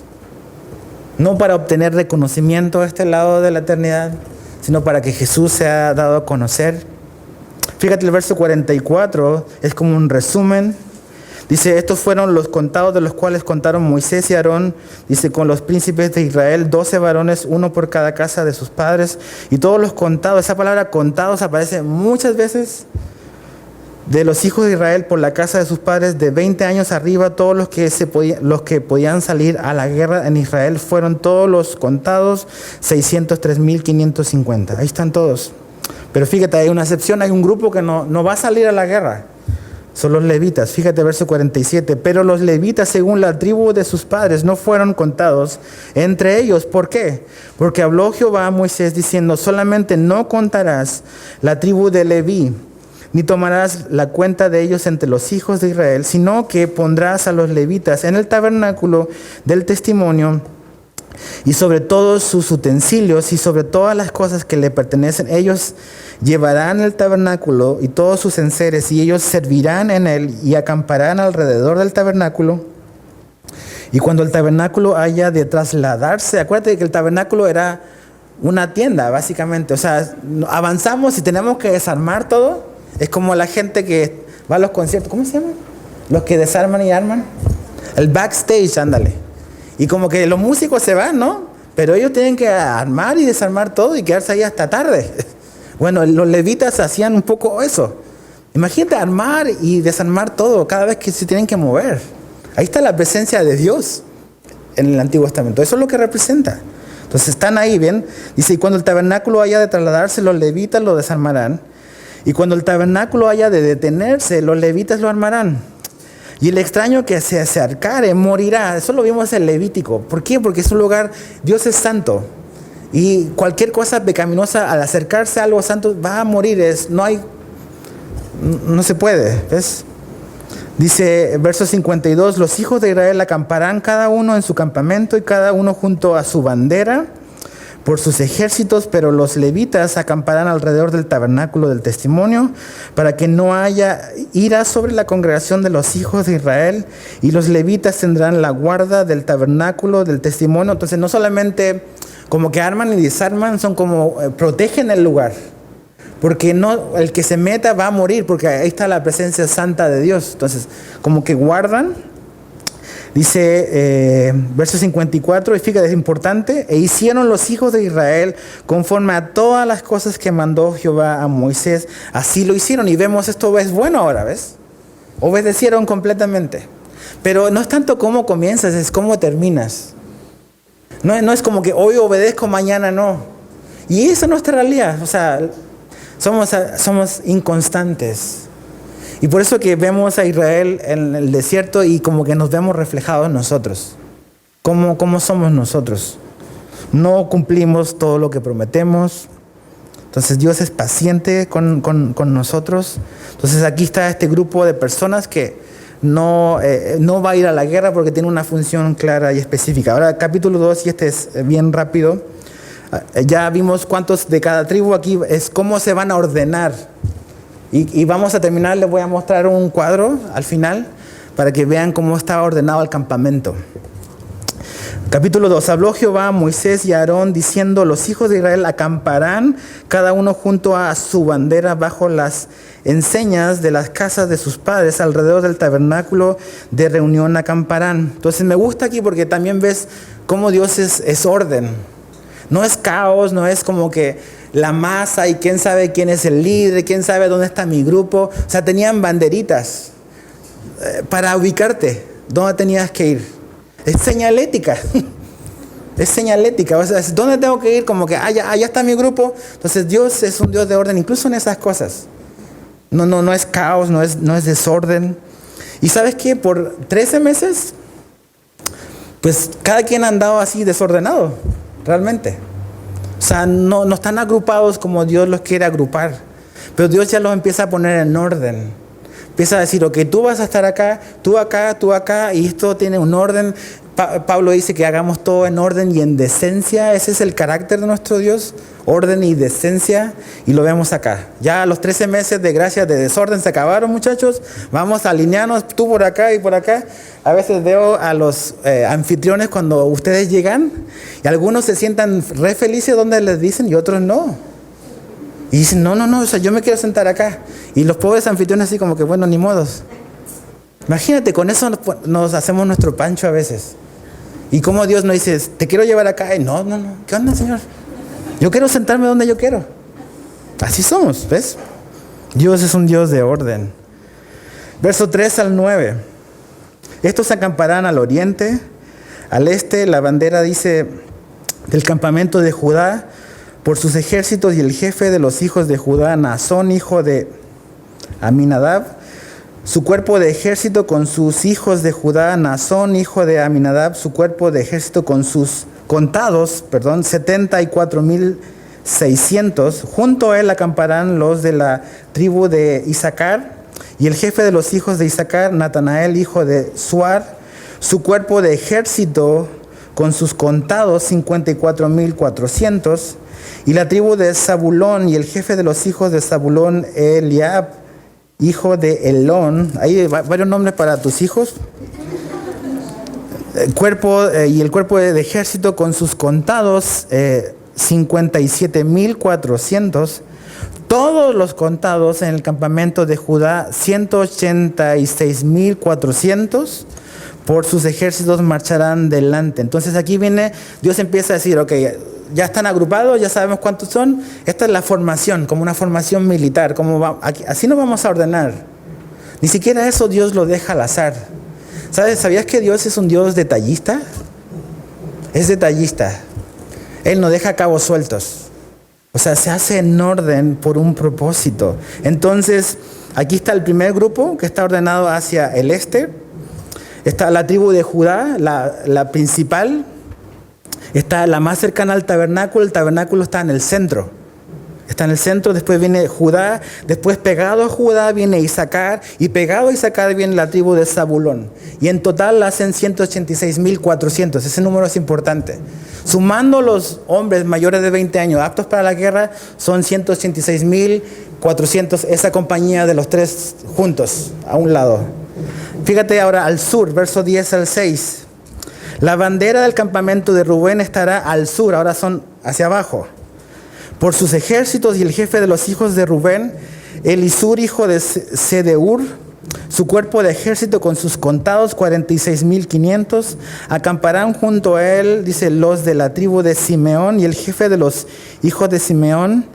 No para obtener reconocimiento a este lado de la eternidad, sino para que Jesús sea dado a conocer. Fíjate, el verso 44 es como un resumen. Dice, estos fueron los contados de los cuales contaron Moisés y Aarón. Dice, con los príncipes de Israel, 12 varones, uno por cada casa de sus padres. Y todos los contados, esa palabra contados aparece muchas veces. De los hijos de Israel por la casa de sus padres, de 20 años arriba, todos los que podían salir a la guerra en Israel fueron todos los contados, 603.550. Ahí están todos. Pero fíjate, hay una excepción, hay un grupo que no va a salir a la guerra. Son los levitas. Fíjate, verso 47. Pero los levitas, según la tribu de sus padres, no fueron contados entre ellos. ¿Por qué? Porque habló Jehová a Moisés diciendo, solamente no contarás la tribu de Leví, ni tomarás la cuenta de ellos entre los hijos de Israel, sino que pondrás a los levitas en el tabernáculo del testimonio y sobre todos sus utensilios y sobre todas las cosas que le pertenecen. Ellos llevarán el tabernáculo y todos sus enseres, y ellos servirán en él y acamparán alrededor del tabernáculo. Y cuando el tabernáculo haya de trasladarse, acuérdate que el tabernáculo era una tienda, básicamente. O sea, avanzamos y tenemos que desarmar todo. Es como la gente que va a los conciertos. ¿Cómo se llama? Los que desarman y arman. El backstage, ándale. Y como que los músicos se van, ¿no? Pero ellos tienen que armar y desarmar todo y quedarse ahí hasta tarde. Bueno, los levitas hacían un poco eso. Imagínate armar y desarmar todo cada vez que se tienen que mover. Ahí está la presencia de Dios en el Antiguo Testamento. Eso es lo que representa. Entonces están ahí, ¿bien? Dice, y cuando el tabernáculo haya de trasladarse, los levitas lo desarmarán. Y cuando el tabernáculo haya de detenerse, los levitas lo armarán. Y el extraño que se acercare morirá. Eso lo vimos en Levítico. ¿Por qué? Porque es un lugar, Dios es santo. Y cualquier cosa pecaminosa al acercarse a algo santo va a morir. No se puede. ¿Ves? Dice verso 52, los hijos de Israel acamparán cada uno en su campamento y cada uno junto a su bandera por sus ejércitos, pero los levitas acamparán alrededor del tabernáculo del testimonio para que no haya ira sobre la congregación de los hijos de Israel, y los levitas tendrán la guarda del tabernáculo del testimonio. Entonces no solamente como que arman y desarman, son como protegen el lugar, porque no, el que se meta va a morir, porque ahí está la presencia santa de Dios. Entonces como que guardan. Dice verso 54, y fíjate, es importante, e hicieron los hijos de Israel conforme a todas las cosas que mandó Jehová a Moisés, así lo hicieron. Y vemos esto es bueno ahora, ¿ves? Obedecieron completamente. Pero no es tanto cómo comienzas, es cómo terminas. No es como que hoy obedezco, mañana no. Y esa es nuestra realidad. O sea, somos inconstantes. Y por eso que vemos a Israel en el desierto y como que nos vemos reflejados en nosotros. ¿Cómo somos nosotros? No cumplimos todo lo que prometemos. Entonces Dios es paciente con nosotros. Entonces aquí está este grupo de personas que no va a ir a la guerra porque tiene una función clara y específica. Ahora capítulo 2, y este es bien rápido. Ya vimos cuántos de cada tribu. Aquí es cómo se van a ordenar. Y vamos a terminar, les voy a mostrar un cuadro al final para que vean cómo estaba ordenado el campamento. Capítulo 2. Habló Jehová a Moisés y a Aarón diciendo, los hijos de Israel acamparán cada uno junto a su bandera bajo las enseñas de las casas de sus padres, alrededor del tabernáculo de reunión acamparán. Entonces me gusta aquí porque también ves cómo Dios es orden. No es caos, no es como que la masa y quién sabe quién es el líder, quién sabe dónde está mi grupo. O sea, tenían banderitas para ubicarte, dónde tenías que ir. Es señalética. Es señalética. O sea, ¿dónde tengo que ir? Como que allá está mi grupo. Entonces Dios es un Dios de orden, incluso en esas cosas. No es caos, no es desorden. Y ¿sabes qué? Por 13 meses, pues cada quien ha andado así desordenado, realmente. O sea, no están agrupados como Dios los quiere agrupar. Pero Dios ya los empieza a poner en orden. Empieza a decir, ok, tú vas a estar acá, tú acá, y esto tiene un orden. Pablo dice que hagamos todo en orden y en decencia. Ese es el carácter de nuestro Dios, orden y decencia, y lo vemos acá. Ya los 13 meses de gracia, de desorden se acabaron, muchachos. Vamos a alinearnos, tú por acá y por acá. A veces veo a los anfitriones cuando ustedes llegan y algunos se sientan re felices donde les dicen y otros no. Y dicen, no, o sea, yo me quiero sentar acá. Y los pobres anfitriones así como que, bueno, ni modos. Imagínate, con eso nos hacemos nuestro pancho a veces. Y como Dios nos dice, te quiero llevar acá. Y no, ¿qué onda, Señor? Yo quiero sentarme donde yo quiero. Así somos, ¿ves? Dios es un Dios de orden. Verso 3 al 9. Estos se acamparán al oriente, al este. La bandera dice del campamento de Judá por sus ejércitos, y el jefe de los hijos de Judá, Naasón, hijo de Aminadab, su cuerpo de ejército con sus hijos de Judá, Naasón, hijo de Aminadab, su cuerpo de ejército con sus contados, 74,600. Junto a él acamparán los de la tribu de Isaacar, y el jefe de los hijos de Isaacar, Natanael, hijo de Suar, su cuerpo de ejército con sus contados, 54,400. Y la tribu de Zabulón, y el jefe de los hijos de Zabulón, Eliab, hijo de Elón. Hay varios nombres para tus hijos. Y el cuerpo de ejército con sus contados, 57.400. Todos los contados en el campamento de Judá, 186.400. Por sus ejércitos marcharán delante. Entonces aquí viene, Dios empieza a decir, ok, ya están agrupados, ya sabemos cuántos son. Esta es la formación, como una formación militar. Así nos vamos a ordenar. Ni siquiera eso Dios lo deja al azar. ¿Sabías que Dios es un Dios detallista? Es detallista. Él no deja cabos sueltos. O sea, se hace en orden por un propósito. Entonces, aquí está el primer grupo que está ordenado hacia el este. Está la tribu de Judá, la principal. Está la más cercana al tabernáculo. El tabernáculo está en el centro. Está en el centro, después viene Judá, después pegado a Judá viene Isaacar, y pegado a Isaacar viene la tribu de Zabulón. Y en total hacen 186.400, ese número es importante. Sumando los hombres mayores de 20 años aptos para la guerra, son 186.400, esa compañía de los tres juntos, a un lado. Fíjate ahora al sur, verso 10 al 6. La bandera del campamento de Rubén estará al sur, ahora son hacia abajo. Por sus ejércitos y el jefe de los hijos de Rubén, Elisur, hijo de Sedeur, su cuerpo de ejército con sus contados 46.500, acamparán junto a él, dice, los de la tribu de Simeón, y el jefe de los hijos de Simeón,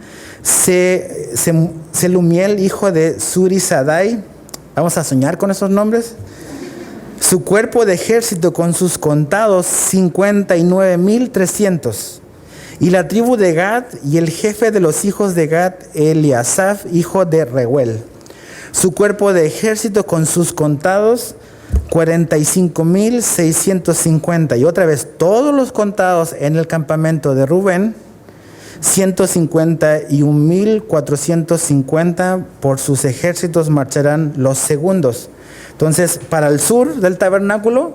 Selumiel, hijo de Surisadai. Vamos a soñar con esos nombres. Su cuerpo de ejército con sus contados 59.300. Y la tribu de Gad y el jefe de los hijos de Gad, Eliasaf, hijo de Reuel. Su cuerpo de ejército con sus contados, 45.650. Y otra vez, todos los contados en el campamento de Rubén, 151.450. Por sus ejércitos marcharán los segundos. Entonces, para el sur del tabernáculo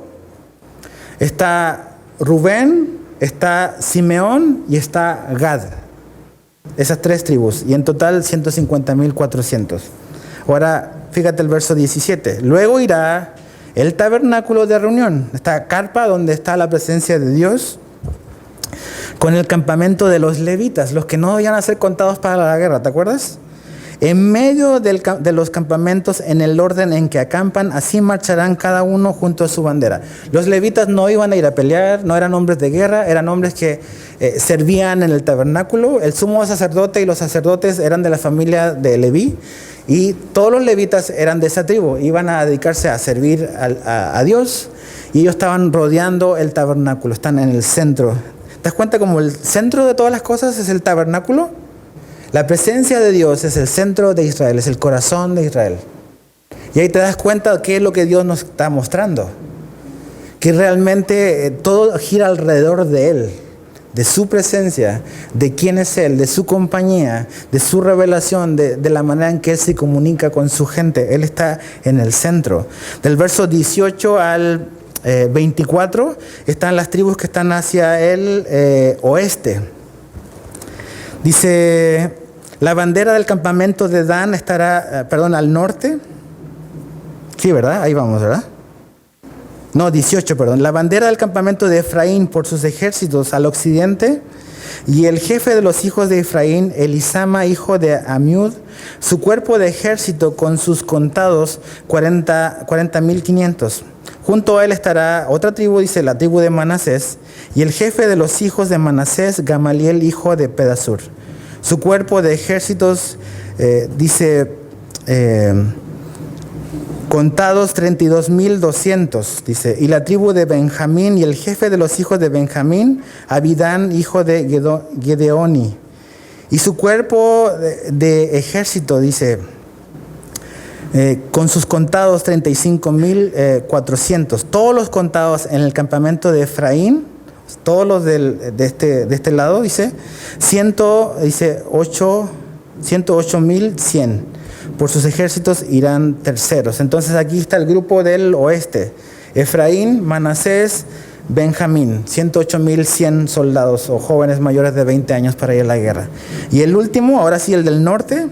está Rubén, está Simeón y está Gad. Esas tres tribus. Y en total 150.400. Ahora, fíjate el verso 17. Luego irá el tabernáculo de reunión, esta carpa donde está la presencia de Dios, con el campamento de los levitas, los que no iban a ser contados para la guerra, ¿te acuerdas? En medio de los campamentos, en el orden en que acampan, así marcharán cada uno junto a su bandera. Los levitas no iban a ir a pelear, no eran hombres de guerra, eran hombres que servían en el tabernáculo. El sumo sacerdote y los sacerdotes eran de la familia de Leví, y todos los levitas eran de esa tribu, iban a dedicarse a servir a Dios, y ellos estaban rodeando el tabernáculo, están en el centro. ¿Te das cuenta como el centro de todas las cosas es el tabernáculo? La presencia de Dios es el centro de Israel, es el corazón de Israel. Y ahí te das cuenta de qué es lo que Dios nos está mostrando. Que realmente todo gira alrededor de Él, de su presencia, de quién es Él, de su compañía, de su revelación, de la manera en que Él se comunica con su gente. Él está en el centro. Del verso 18 al 24 están las tribus que están hacia el oeste. Dice, la bandera del campamento de Dan estará, al norte. Sí, ¿verdad? Ahí vamos, ¿verdad? No, 18, perdón. La bandera del campamento de Efraín por sus ejércitos al occidente. Y el jefe de los hijos de Efraín, Elisama, hijo de Amiud, su cuerpo de ejército con sus contados 40.500. Junto a él estará otra tribu, dice la tribu de Manasés, y el jefe de los hijos de Manasés, Gamaliel, hijo de Pedasur. Su cuerpo de ejércitos, contados 32.200, dice. Y la tribu de Benjamín, y el jefe de los hijos de Benjamín, Abidán, hijo de Gedeoni. Y su cuerpo de ejército, dice, con sus contados 35.400. Todos los contados en el campamento de Efraín, todos los de este lado, dice 108.100. Por sus ejércitos irán terceros. Entonces aquí está el grupo del oeste: Efraín, Manasés, Benjamín. 108.100 soldados o jóvenes mayores de 20 años para ir a la guerra. Y el último, ahora sí, el del norte,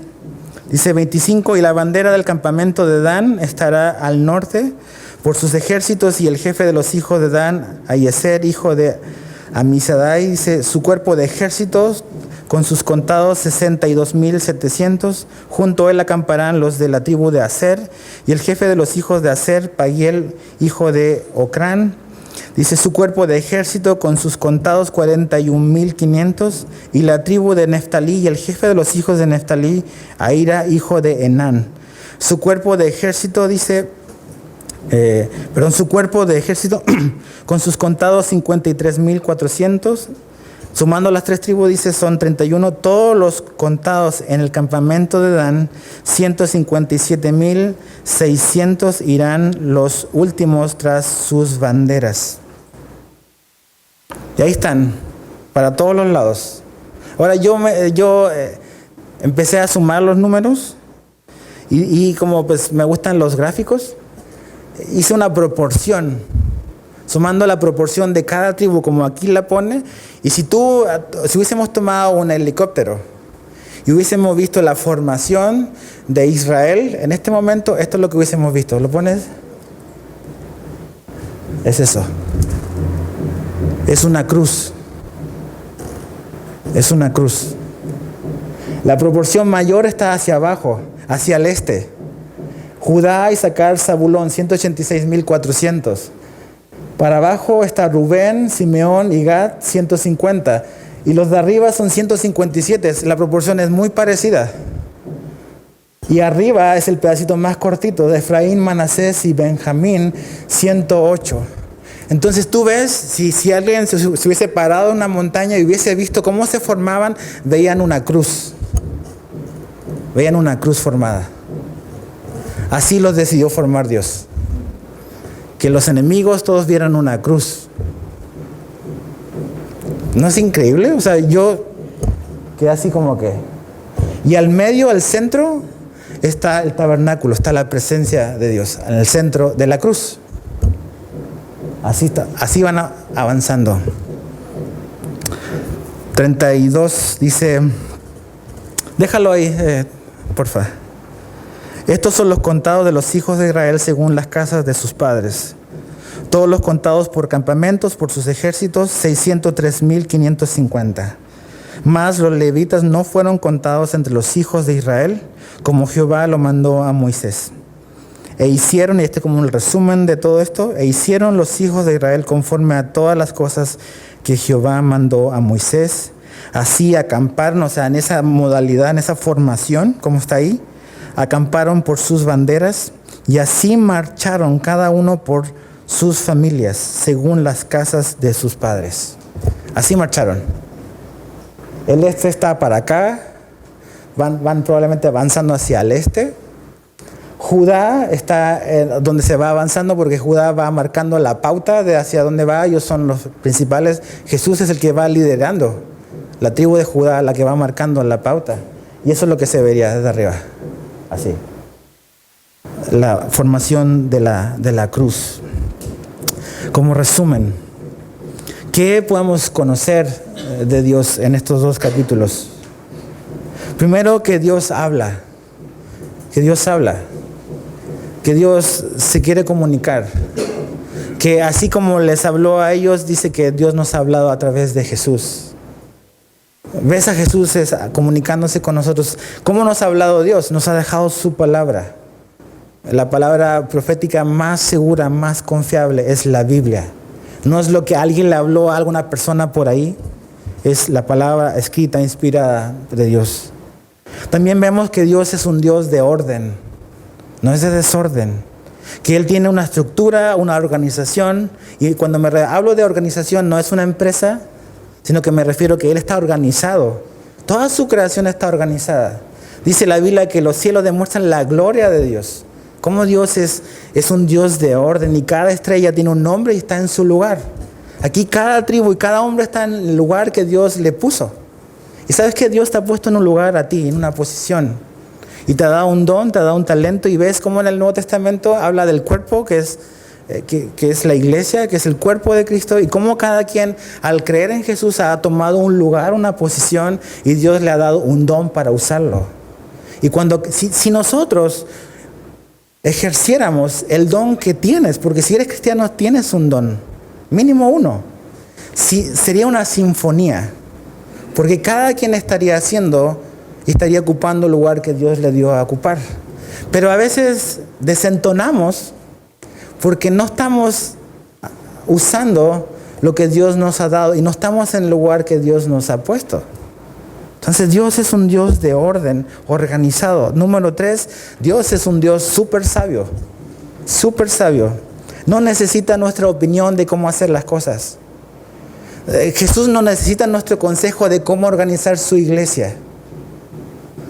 dice 25, y la bandera del campamento de Dan estará al norte por sus ejércitos, y el jefe de los hijos de Dan, Ayeser, hijo de Amisadai dice, su cuerpo de ejércitos con sus contados 62,700. Junto a él acamparán los de la tribu de Aser, y el jefe de los hijos de Aser, Pagiel, hijo de Ocrán. Dice, su cuerpo de ejército con sus contados 41,500. Y la tribu de Neftalí, y el jefe de los hijos de Neftalí, Ahira, hijo de Enán. Su cuerpo de ejército, dice, su cuerpo de ejército con sus contados 53,400. Sumando las tres tribus, dice, son 31. Todos los contados en el campamento de Dan, 157,600 irán los últimos tras sus banderas. Y ahí están, para todos los lados. Ahora yo empecé a sumar los números y como pues me gustan los gráficos, hice una proporción, sumando la proporción de cada tribu como aquí la pone. Y si hubiésemos tomado un helicóptero y hubiésemos visto la formación de Israel en este momento, esto es lo que hubiésemos visto. ¿Lo pones? Es eso. Es una cruz. Es una cruz. La proporción mayor está hacia abajo, hacia el este. Judá, Isaacar, Zabulón, 186,400. Para abajo está Rubén, Simeón y Gad, 150. Y los de arriba son 157. La proporción es muy parecida. Y arriba es el pedacito más cortito de Efraín, Manasés y Benjamín, 108. Entonces tú ves, si alguien se hubiese parado en una montaña y hubiese visto cómo se formaban, veían una cruz. Veían una cruz formada. Así los decidió formar Dios. Que los enemigos todos vieran una cruz. ¿No es increíble? O sea, yo quedé así como que... Y al medio, al centro, está el tabernáculo, está la presencia de Dios, en el centro de la cruz. Así está, así van avanzando. 32 dice... Déjalo ahí, porfa. Estos son los contados de los hijos de Israel según las casas de sus padres. Todos los contados por campamentos, por sus ejércitos, 603,550. Mas los levitas no fueron contados entre los hijos de Israel, como Jehová lo mandó a Moisés. E hicieron, y este como un resumen de todo esto, e hicieron los hijos de Israel conforme a todas las cosas que Jehová mandó a Moisés. Así acamparon, o sea, en esa modalidad, en esa formación, como está ahí, acamparon por sus banderas y así marcharon cada uno por sus familias, según las casas de sus padres. Así marcharon. El este está para acá, van probablemente avanzando hacia el este. Judá está donde se va avanzando porque Judá va marcando la pauta de hacia dónde va. Ellos son los principales. Jesús es el que va liderando. La tribu de Judá, la que va marcando la pauta. Y eso es lo que se vería desde arriba. Así. La formación de la cruz. Como resumen, ¿qué podemos conocer de Dios en estos dos capítulos? Primero, que Dios habla. Que Dios habla. Que Dios se quiere comunicar. Que así como les habló a ellos, dice que Dios nos ha hablado a través de Jesús. Ves a Jesús comunicándose con nosotros. ¿Cómo nos ha hablado Dios? Nos ha dejado su palabra. La palabra profética más segura, más confiable es la Biblia. No es lo que alguien le habló a alguna persona por ahí. Es la palabra escrita, inspirada de Dios. También vemos que Dios es un Dios de orden. No es de desorden. Que Él tiene una estructura, una organización. Y cuando hablo de organización, no es una empresa, sino que me refiero que Él está organizado. Toda su creación está organizada. Dice la Biblia que los cielos demuestran la gloria de Dios. Cómo Dios es un Dios de orden y cada estrella tiene un nombre y está en su lugar. Aquí cada tribu y cada hombre está en el lugar que Dios le puso. Y sabes que Dios te ha puesto en un lugar a ti, en una posición. Y te ha dado un don, te ha dado un talento. Y ves cómo en el Nuevo Testamento habla del cuerpo, que es la iglesia, que es el cuerpo de Cristo. Y cómo cada quien, al creer en Jesús, ha tomado un lugar, una posición. Y Dios le ha dado un don para usarlo. Y si nosotros ejerciéramos el don que tienes, porque si eres cristiano tienes un don, mínimo uno. Sí, sería una sinfonía, porque cada quien estaría haciendo y estaría ocupando el lugar que Dios le dio a ocupar. Pero a veces desentonamos porque no estamos usando lo que Dios nos ha dado y no estamos en el lugar que Dios nos ha puesto. Entonces Dios es un Dios de orden, organizado. Número 3, Dios es un Dios súper sabio. Súper sabio. No necesita nuestra opinión de cómo hacer las cosas. Jesús no necesita nuestro consejo de cómo organizar su iglesia.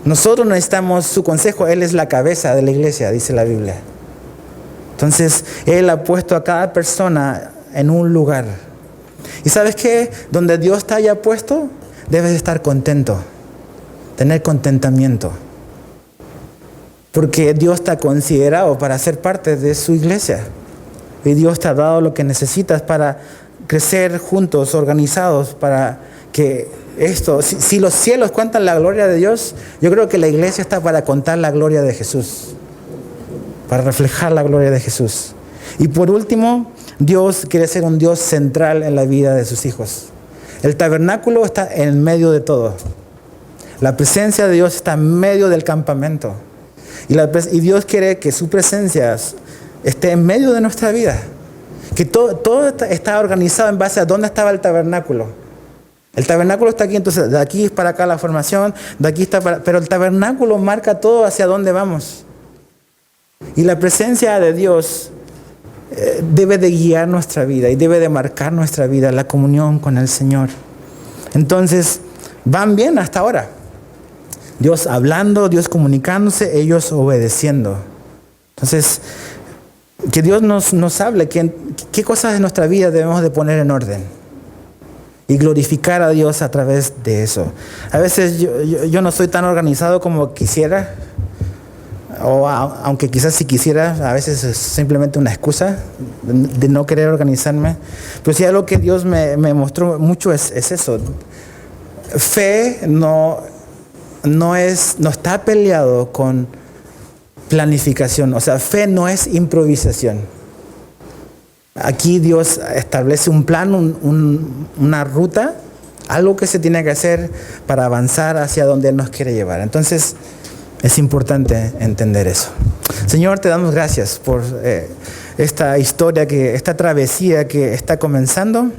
Nosotros necesitamos su consejo. Él es la cabeza de la iglesia, dice la Biblia. Entonces, Él ha puesto a cada persona en un lugar. ¿Y sabes qué? Donde Dios te haya puesto, debes estar contento. Tener contentamiento. Porque Dios te ha considerado para ser parte de su iglesia. Y Dios te ha dado lo que necesitas para crecer juntos, organizados, para que esto, si los cielos cuentan la gloria de Dios, yo creo que la iglesia está para contar la gloria de Jesús, para reflejar la gloria de Jesús. Y por último, Dios quiere ser un Dios central en la vida de sus hijos. El tabernáculo está en medio de todo. La presencia de Dios está en medio del campamento. Y Dios quiere que su presencia esté en medio de nuestra vida. Que todo está organizado en base a dónde estaba el tabernáculo. El tabernáculo está aquí, entonces de aquí es para acá la formación, de aquí está para... Pero el tabernáculo marca todo hacia dónde vamos. Y la presencia de Dios debe de guiar nuestra vida y debe de marcar nuestra vida, la comunión con el Señor. Entonces, van bien hasta ahora. Dios hablando, Dios comunicándose, ellos obedeciendo. Entonces, que Dios nos hable, qué cosas de nuestra vida debemos de poner en orden. Y glorificar a Dios a través de eso. A veces yo no soy tan organizado como quisiera. Aunque quizás si quisiera, a veces es simplemente una excusa de no querer organizarme. Pero sí, algo que Dios me mostró mucho es eso. Fe no está peleado con planificación. O sea, fe no es improvisación. Aquí Dios establece un plan, una ruta, algo que se tiene que hacer para avanzar hacia donde Él nos quiere llevar. Entonces, es importante entender eso. Señor, te damos gracias por esta historia, esta travesía que está comenzando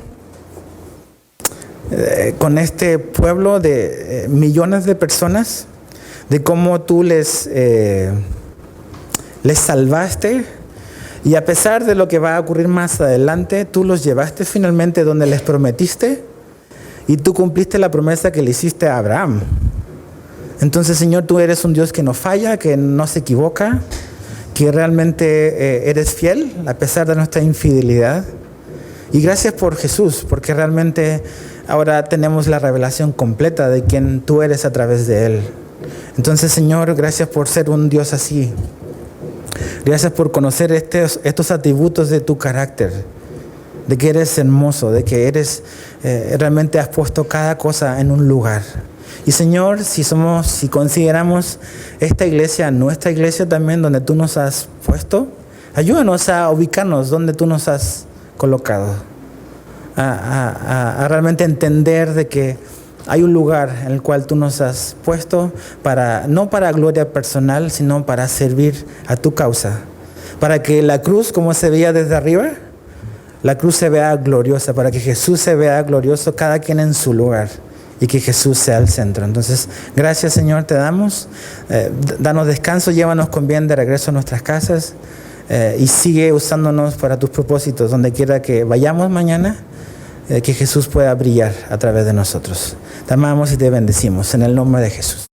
con este pueblo de millones de personas, de cómo tú les salvaste, y a pesar de lo que va a ocurrir más adelante, tú los llevaste finalmente donde les prometiste, y tú cumpliste la promesa que le hiciste a Abraham. Entonces, Señor, tú eres un Dios que no falla, que no se equivoca, que realmente eres fiel a pesar de nuestra infidelidad. Y gracias por Jesús, porque realmente ahora tenemos la revelación completa de quién tú eres a través de Él. Entonces, Señor, gracias por ser un Dios así. Gracias por conocer estos atributos de tu carácter, de que eres hermoso, de que realmente has puesto cada cosa en un lugar. Y Señor, si consideramos esta iglesia, nuestra iglesia también, donde tú nos has puesto, ayúdanos a ubicarnos donde tú nos has colocado, a realmente entender de que hay un lugar en el cual tú nos has puesto no para gloria personal, sino para servir a tu causa, para que la cruz, como se veía desde arriba, la cruz se vea gloriosa, para que Jesús se vea glorioso, cada quien en su lugar, y que Jesús sea el centro. Entonces, gracias, Señor, te damos. Danos descanso, llévanos con bien de regreso a nuestras casas, y sigue usándonos para tus propósitos, donde quiera que vayamos mañana, que Jesús pueda brillar a través de nosotros. Te amamos y te bendecimos en el nombre de Jesús.